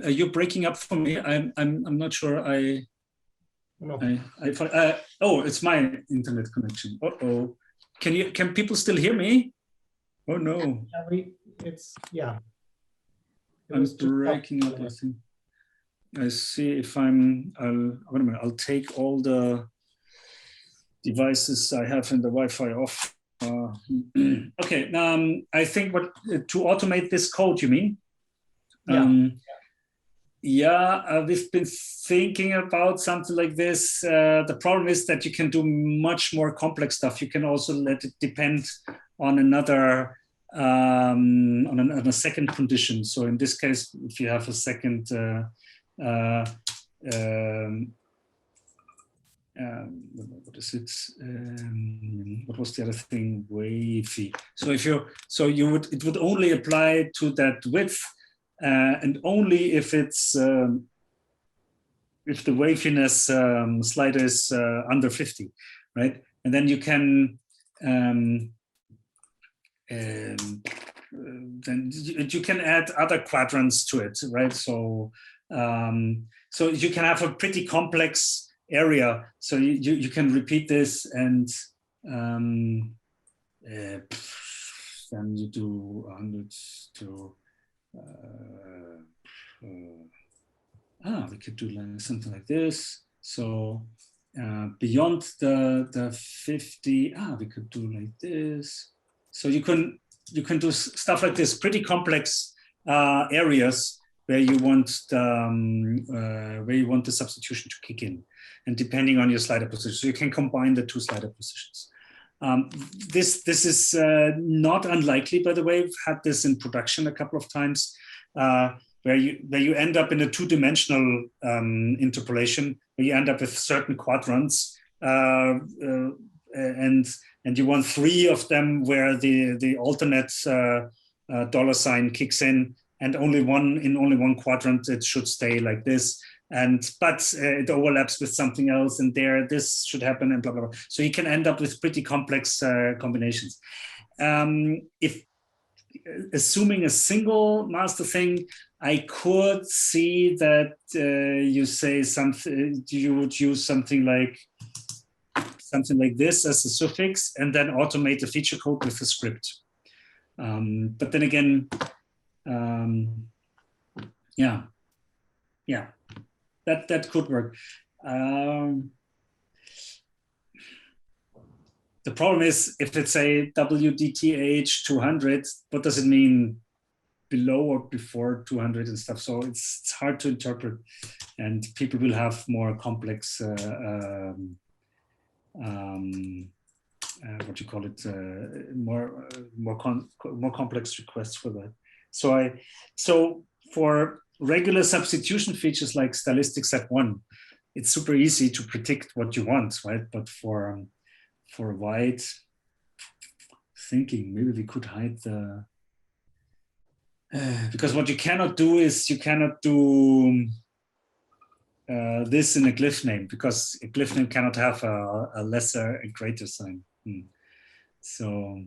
You're breaking up for me. I'm not sure. Oh, it's my internet connection. Uh-oh. Can people still hear me? Oh no. Yeah. I'm breaking up, I think. I see if wait a minute, I'll take all the devices I have in the Wi-Fi off. Okay, I think to automate this code, you mean? Yeah. We've been thinking about something like this. The problem is that you can do much more complex stuff. You can also let it depend on another, on a second condition. So in this case, if you have a second, what is it? What was the other thing? Wavy. So it would only apply to that width. And only if it's if the waviness slider is under 50, right? And then you can then you can add other quadrants to it, right? So so you can have a pretty complex area. So you can repeat this, and then you do 100 to we could do like something like this. So beyond the 50, we could do like this. So you can do stuff like this, pretty complex areas where you want the substitution to kick in, and depending on your slider position, so you can combine the two slider positions. This is not unlikely, by the way. We've had this in production a couple of times, where you end up in a two-dimensional interpolation, where you end up with certain quadrants, and you want three of them where the alternate dollar sign kicks in, and only one quadrant it should stay like this. But it overlaps with something else, and there this should happen, and blah blah blah. So you can end up with pretty complex combinations. If assuming a single master thing, I could see that you say something. You would use something like this as a suffix, and then automate a feature code with a script. But then again, yeah, that could work. The problem is, if it's a WDTH 200, what does it mean below or before 200 and stuff? So it's hard to interpret, and people will have more complex, what you call it, more complex requests for that. So for regular substitution features like stylistic set 1, it's super easy to predict what you want, right? But for wide thinking, maybe we could hide the, because what you cannot do is you cannot do this in a glyph name, because a glyph name cannot have a lesser and greater sign. So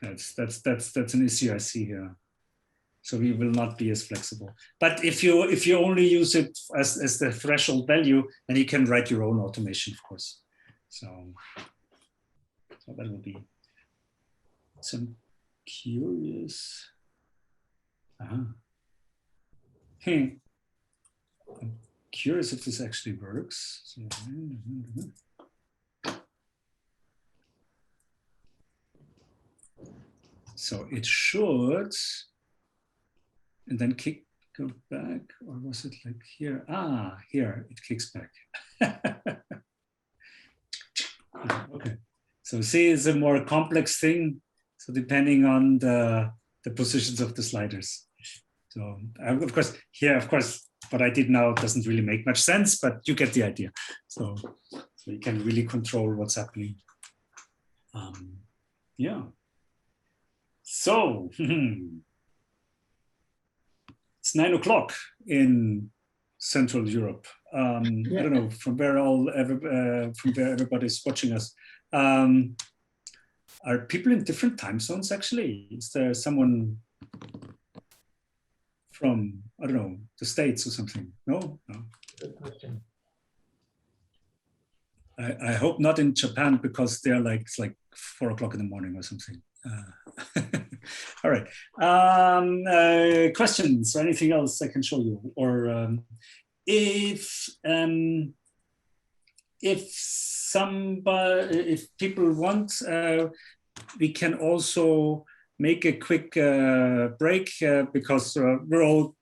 that's an issue I see here. So we will not be as flexible. But if you only use it as the threshold value, then you can write your own automation, of course. So that will be some curious. I'm curious if this actually works. So it should, and then go back, or was it like here? Here it kicks back. Okay, so see, it's a more complex thing. So depending on the positions of the sliders. So of course, what I did now doesn't really make much sense, but you get the idea. So you can really control what's happening. Yeah. So it's 9 o'clock in Central Europe. I don't know from where everybody's watching us. Are people in different time zones actually? Is there someone from, I don't know, the States or something? No? Good question. I hope not in Japan, because they're like, it's like 4 o'clock in the morning or something. All right. Questions or anything else I can show you? Or if people want, we can also make a quick break, because we're all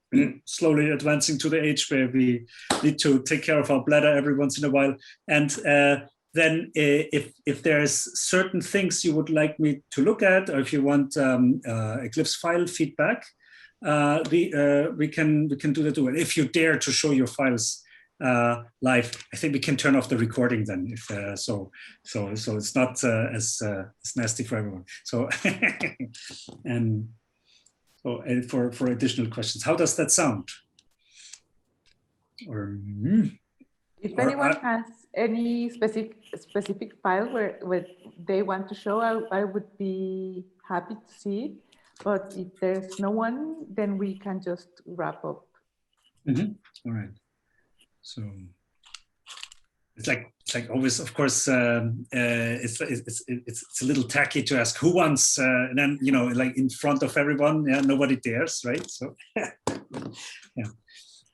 slowly advancing to the age where we need to take care of our bladder every once in a while. And then if there's certain things you would like me to look at, or if you want Glyphs file feedback, we can do that too. And if you dare to show your files live, I think we can turn off the recording then. If so it's not as nasty for everyone. So and for additional questions, how does that sound? Or if anyone has any specific file where they want to show, I would be happy to see it. But if there's no one, then we can just wrap up. All right. So it's like always, of course, it's a little tacky to ask who wants, and then, you know, like in front of everyone, yeah, nobody dares, right? So, yeah,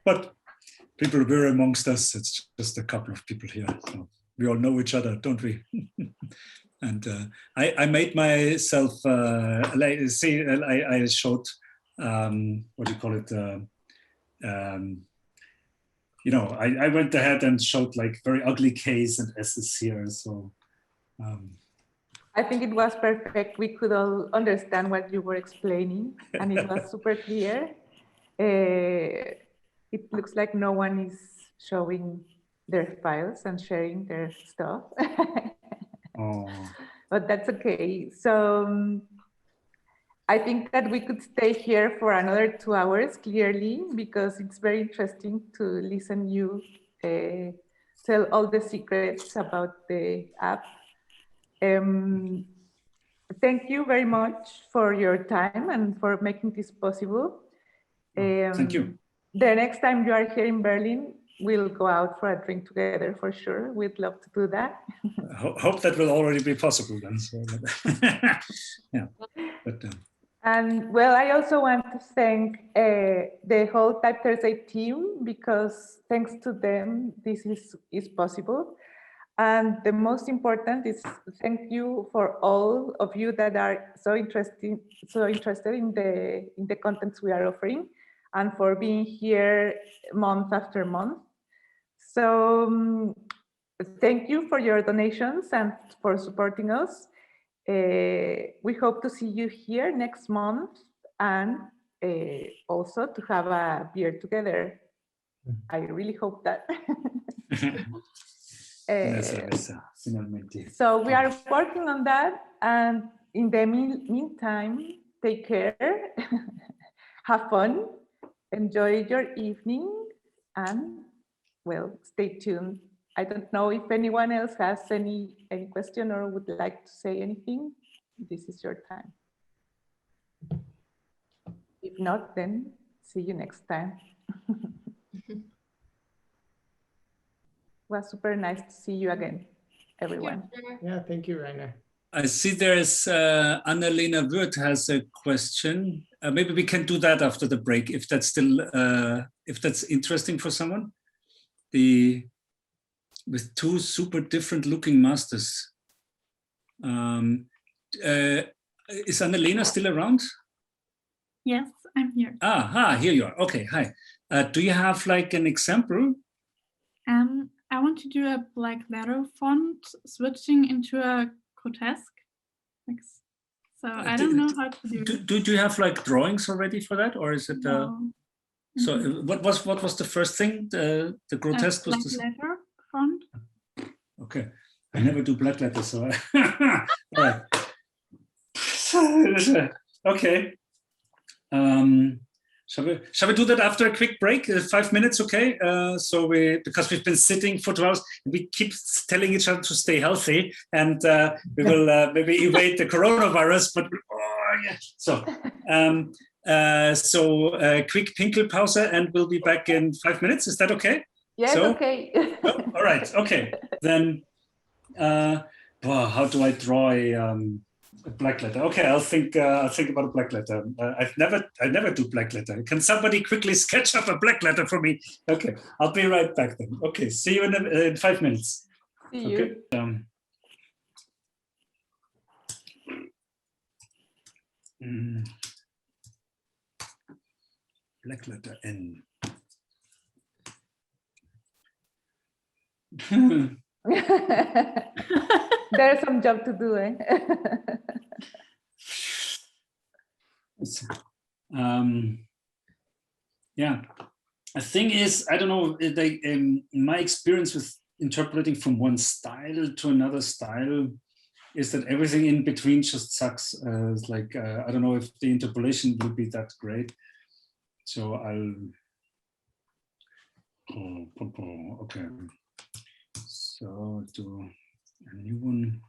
but people were amongst us. It's just a couple of people here, so we all know each other, don't we? And I made myself, like, see, I showed, what do you call it? You know, I went ahead and showed like very ugly Ks and Ss here. So I think it was perfect. We could all understand what you were explaining, and it was super clear. It looks like no one is showing their files and sharing their stuff. oh. But that's okay. So I think that we could stay here for another 2 hours, clearly, because it's very interesting to listen you tell all the secrets about the app. Thank you very much for your time and for making this possible. Thank you. The next time you are here in Berlin, we'll go out for a drink together for sure. We'd love to do that. Hope that will already be possible then. So, yeah, but. And well, I also want to thank the whole Type Thursday team, because thanks to them, this is possible. And the most important is thank you for all of you that are so interested in the contents we are offering, and for being here month after month. So thank you for your donations and for supporting us. We hope to see you here next month, and also to have a beer together. I really hope that. So we are working on that, and in the meantime, take care, have fun, enjoy your evening, and well, stay tuned. I don't know if anyone else has any question or would like to say anything. This is your time. If not, then see you next time. It was super nice to see you again, everyone. Yeah, thank you, Rainer. I see there's Annalena Wirth has a question. Maybe we can do that after the break, if that's still if that's interesting for someone. With two super different looking masters. Is Annalena still around? Yes, I'm here. Here you are. Okay, hi. Do you have like an example? I want to do a black letter font switching into a grotesque. So I don't know how to do. Do you have like drawings already for that, or is it? No. So what was the first thing? The grotesque was black letter font. Okay, I never do black letters, so all right. Okay. Shall we do that after a quick break? 5 minutes, okay? Because we've been sitting for 2 hours, we keep telling each other to stay healthy, and we will maybe evade the coronavirus. But quick Pinkelpause, and we'll be back in 5 minutes. Is that okay? Yes, okay. All right, okay. Then, how do I draw a black letter? Okay, I'll think about a black letter. I never do black letter. Can somebody quickly sketch up a black letter for me? Okay, I'll be right back then. Okay, see you in 5 minutes. See you. Okay. Black letter N. There's some job to do, eh? Yeah, the thing is, I don't know, in my experience with interpolating from one style to another style is that everything in between just sucks. It's like, I don't know if the interpolation will be that great. So okay. So do a new one.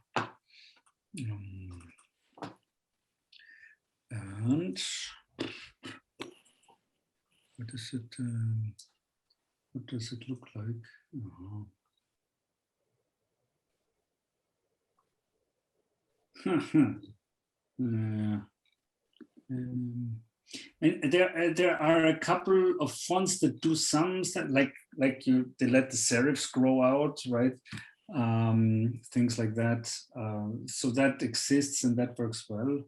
And what does it look like? And there are a couple of fonts that do sums that they let the serifs grow out, right? Things like that. So that exists and that works well.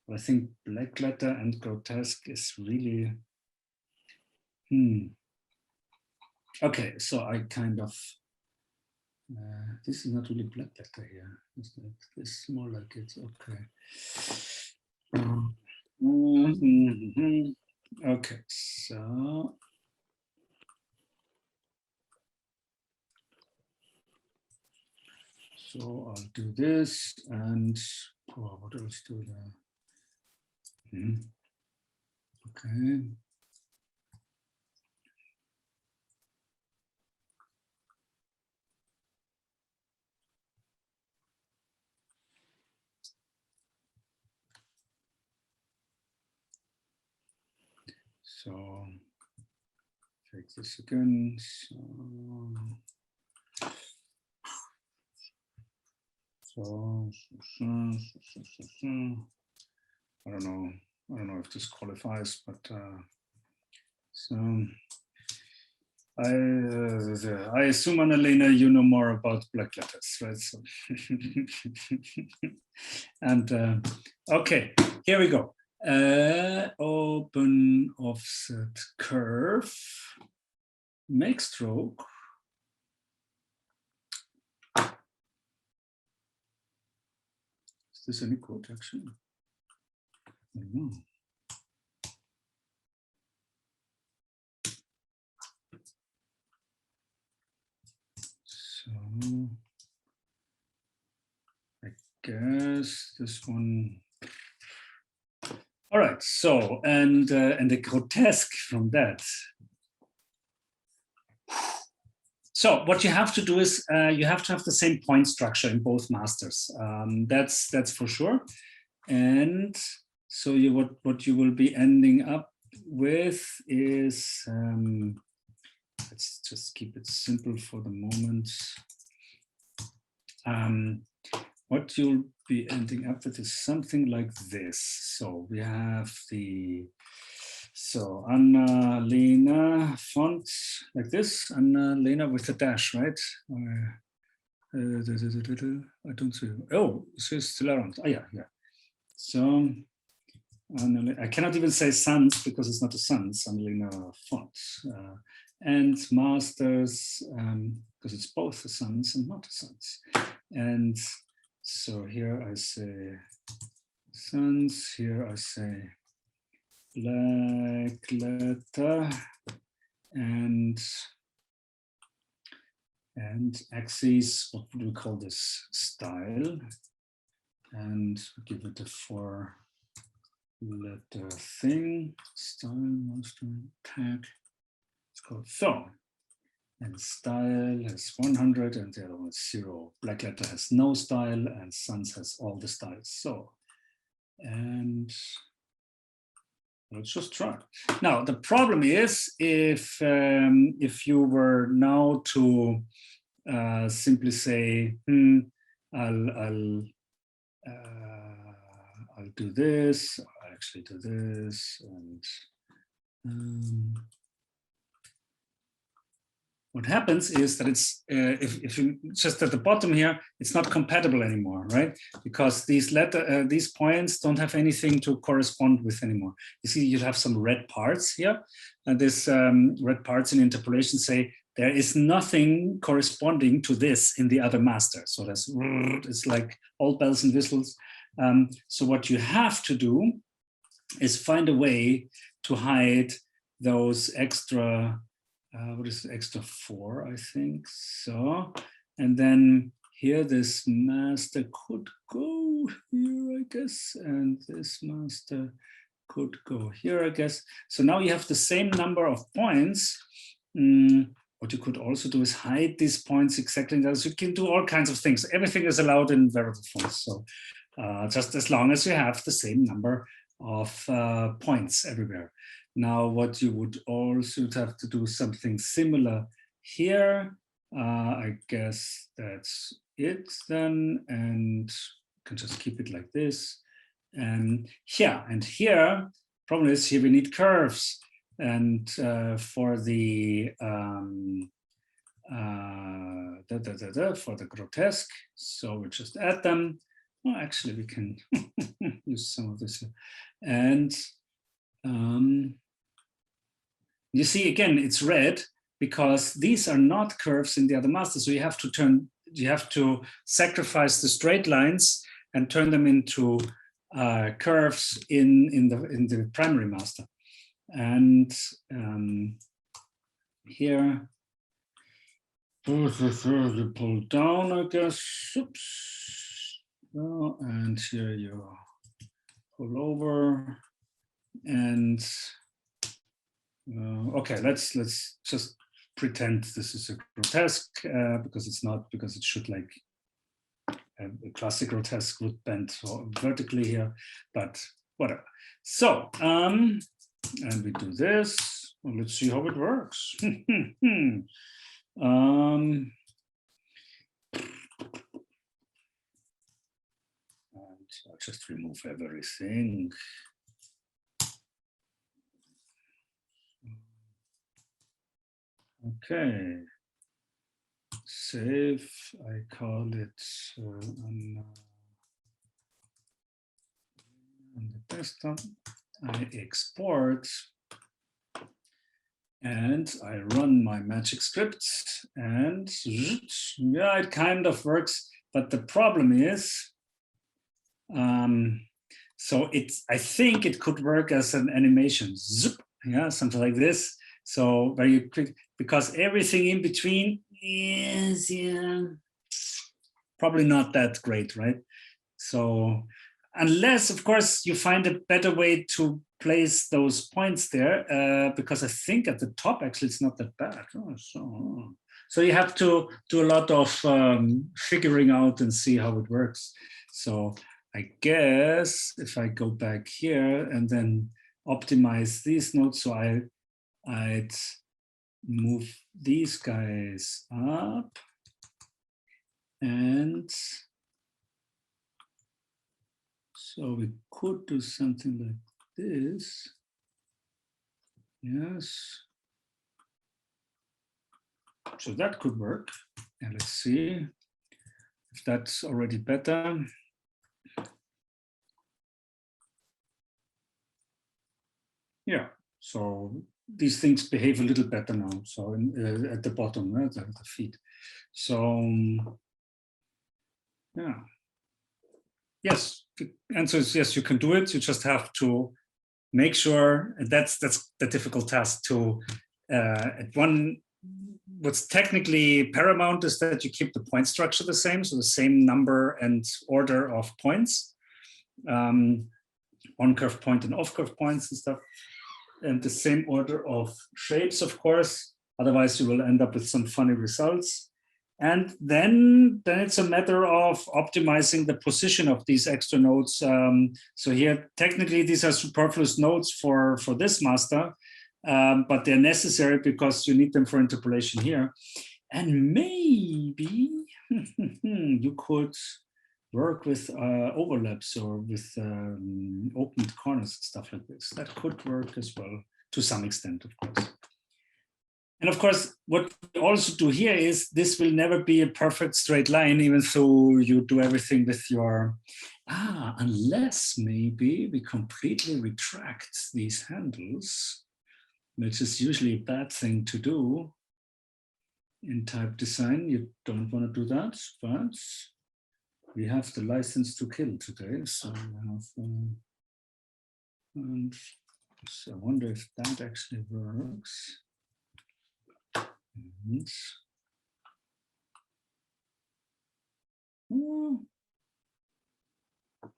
But I think black letter and grotesque is really okay. So I kind of this is not really black letter here. This is more like it's okay. Okay, so I'll do this and what else do there? Okay. So take this again. So I don't know if this qualifies, but so I assume, Annalena, you know more about black letters, right? So and okay, here we go. Open offset curve, make stroke. Is this any quote actually? I don't know. So I guess this one. All right. So and the grotesque from that. So what you have to do is you have to have the same point structure in both masters. That's for sure. And so what you will be ending up with is let's just keep it simple for the moment. What you'll be ending up with is something like this. So we have Annalena font like this, Annalena with a dash, right? I don't see. Oh, she's still around. Oh, yeah. So I cannot even say sans because it's not a sans, Annalena font. And masters, because it's both a sans and not a sans. And so here I say sans, here I say black letter and axis, what would we call this? Style, and give it a 4-letter thing, style, master, tag, it's called so. And style has 100 and the other one is 0. Black letter has no style and sans has all the styles. So, and let's just try. Now, the problem is if you were now to simply say, I'll do this, I'll actually do this, and what happens is that it's if you just at the bottom here, it's not compatible anymore, right? Because these points don't have anything to correspond with anymore. You see, you have some red parts here, and this red parts in interpolation say there is nothing corresponding to this in the other master. So that's it's like all bells and whistles. So what you have to do is find a way to hide those extra. What is extra 4, I think so. And then here this master could go here, I guess, and this master could go here, I guess. So now you have the same number of points. What you could also do is hide these points exactly. So you can do all kinds of things. Everything is allowed in variable fonts. So just as long as you have the same number of points everywhere. Now, what you would also have to do something similar here. I guess that's it then. And can just keep it like this. And here, problem is here we need curves. And for the for the grotesque, so we just add them. Well, actually, we can use some of this. And you see, again, it's red because these are not curves in the other master. So you have to sacrifice the straight lines and turn them into curves in the primary master. And here, you pull down, I guess. Oops. Oh, and here you pull over. And okay, let's just pretend this is a grotesque because it's not, because it should like a classic grotesque would bend vertically here, but whatever. So and we do this. Well, let's see how it works. And I'll just remove everything. Okay, save, I call it on the desktop, I export, and I run my magic script, and yeah, it kind of works, but the problem is, so I think it could work as an animation, zip, yeah, something like this. So very quick, because everything in between is probably not that great, right? So unless, of course, you find a better way to place those points there, because I think at the top, actually, it's not that bad. Oh, so you have to do a lot of figuring out and see how it works. So I guess if I go back here and then optimize these nodes, so I'd move these guys up, and so we could do something like this. Yes. So that could work. And let's see if that's already better. Yeah, so these things behave a little better now. So at the bottom, right, the feet. So yeah, yes. The answer is yes. You can do it. You just have to make sure. And that's the difficult task. To what's technically paramount is that you keep the point structure the same, so the same number and order of points, on curve point and off curve points and stuff. And the same order of shapes, of course, otherwise you will end up with some funny results. And then it's a matter of optimizing the position of these extra nodes. So here, technically, these are superfluous nodes for this master, but they're necessary because you need them for interpolation here. And maybe you could work with overlaps or with opened corners and stuff like this. That could work as well, to some extent, of course. And of course, what we also do here is this will never be a perfect straight line, even though you do everything with your, unless maybe we completely retract these handles, which is usually a bad thing to do in type design. You don't want to do that, but we have the license to kill today, so we have, and so I wonder if that actually works. And,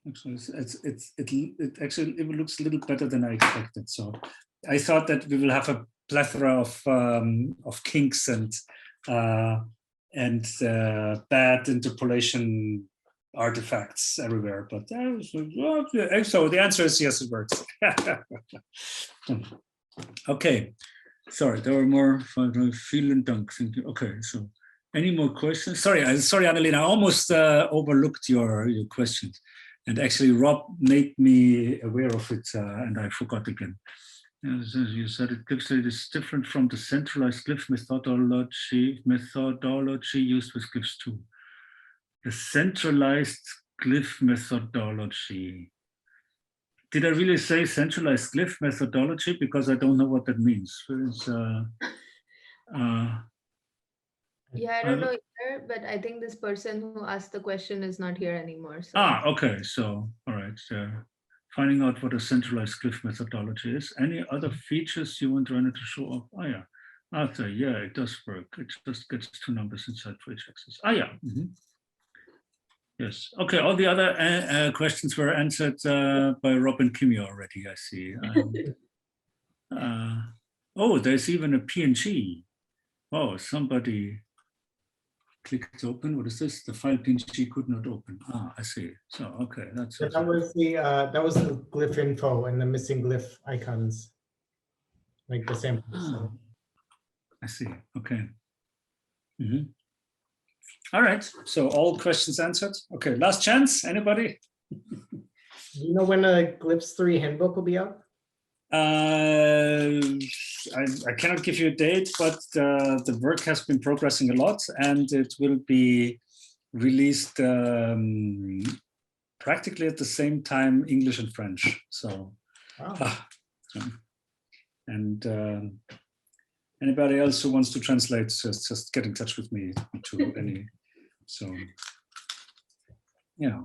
actually, it actually looks a little better than I expected. So I thought that we will have a plethora of kinks and bad interpolation artifacts everywhere, but so the answer is yes, it works. Okay, sorry, there were more. Vielen Dank. Thank you. Okay, so Any more questions? Sorry, Annalena, I almost overlooked your questions. And actually, Rob made me aware of it, and I forgot again. As you said, Glyphs is different from the centralized Glyph methodology used with Glyphs 2. The centralized Glyph methodology. Did I really say centralized Glyph methodology? Because I don't know what that means. Yeah, I don't know either, but I think this person who asked the question is not here anymore. So. Okay. So, all right. Finding out what a centralized Glyph methodology is. Any other features you want Rainer to show off? Oh, yeah. Arthur, yeah, it does work. It just gets two numbers inside for each axis. Oh, yeah. Yes. Okay. All the other questions were answered by Rob and Kimi already, I see. Oh, there's even a PNG. Oh, somebody clicked open. What is this? The file PNG could not open. I see. So, okay. That was the Glyph info and the missing Glyph icons, like the samples. I see. Okay. All right. So all questions answered. Okay. Last chance. Anybody? Do you know when a Glyphs 3 handbook will be out? I cannot give you a date, but the work has been progressing a lot, and it will be released practically at the same time, English and French. So, wow. And anybody else who wants to translate, just get in touch with me to any. So, yeah.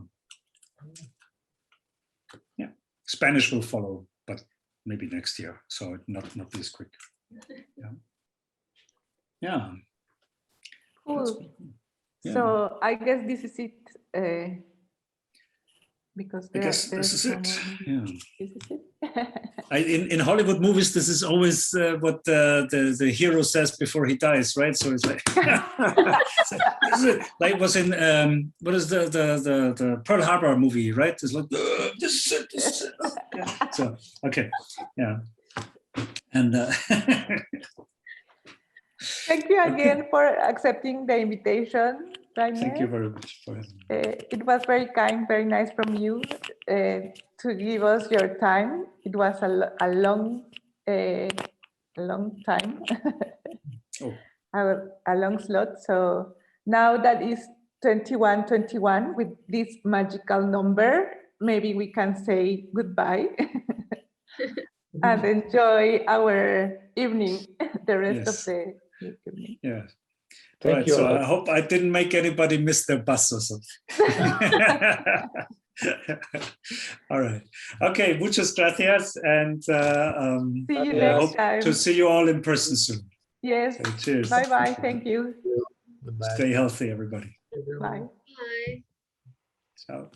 Spanish will follow, but maybe next year. So not this quick. Yeah. Cool. Yeah. So I guess this is it. Because I guess this is it. Yeah. This is it. In Hollywood movies, this is always what the hero says before he dies, right? So it's like, like was in what is the Pearl Harbor movie, right? It's like this is it. Yeah. So okay, yeah, and thank you again for accepting the invitation, Rainer. Thank you very much for having me. It was very kind, very nice from you to give us your time. It was a long time, a long slot. So now that is 21:21 with this magical number, maybe we can say goodbye and enjoy our evening, the rest of the evening. Yeah. Thank you. So I hope I didn't make anybody miss their bus or something. All right. Okay. Muchas gracias, and see you I next hope time. to see you all in person soon. Yes. So, cheers. Bye bye. Thank you. Goodbye. Stay healthy, everybody. Bye. Bye. Ciao.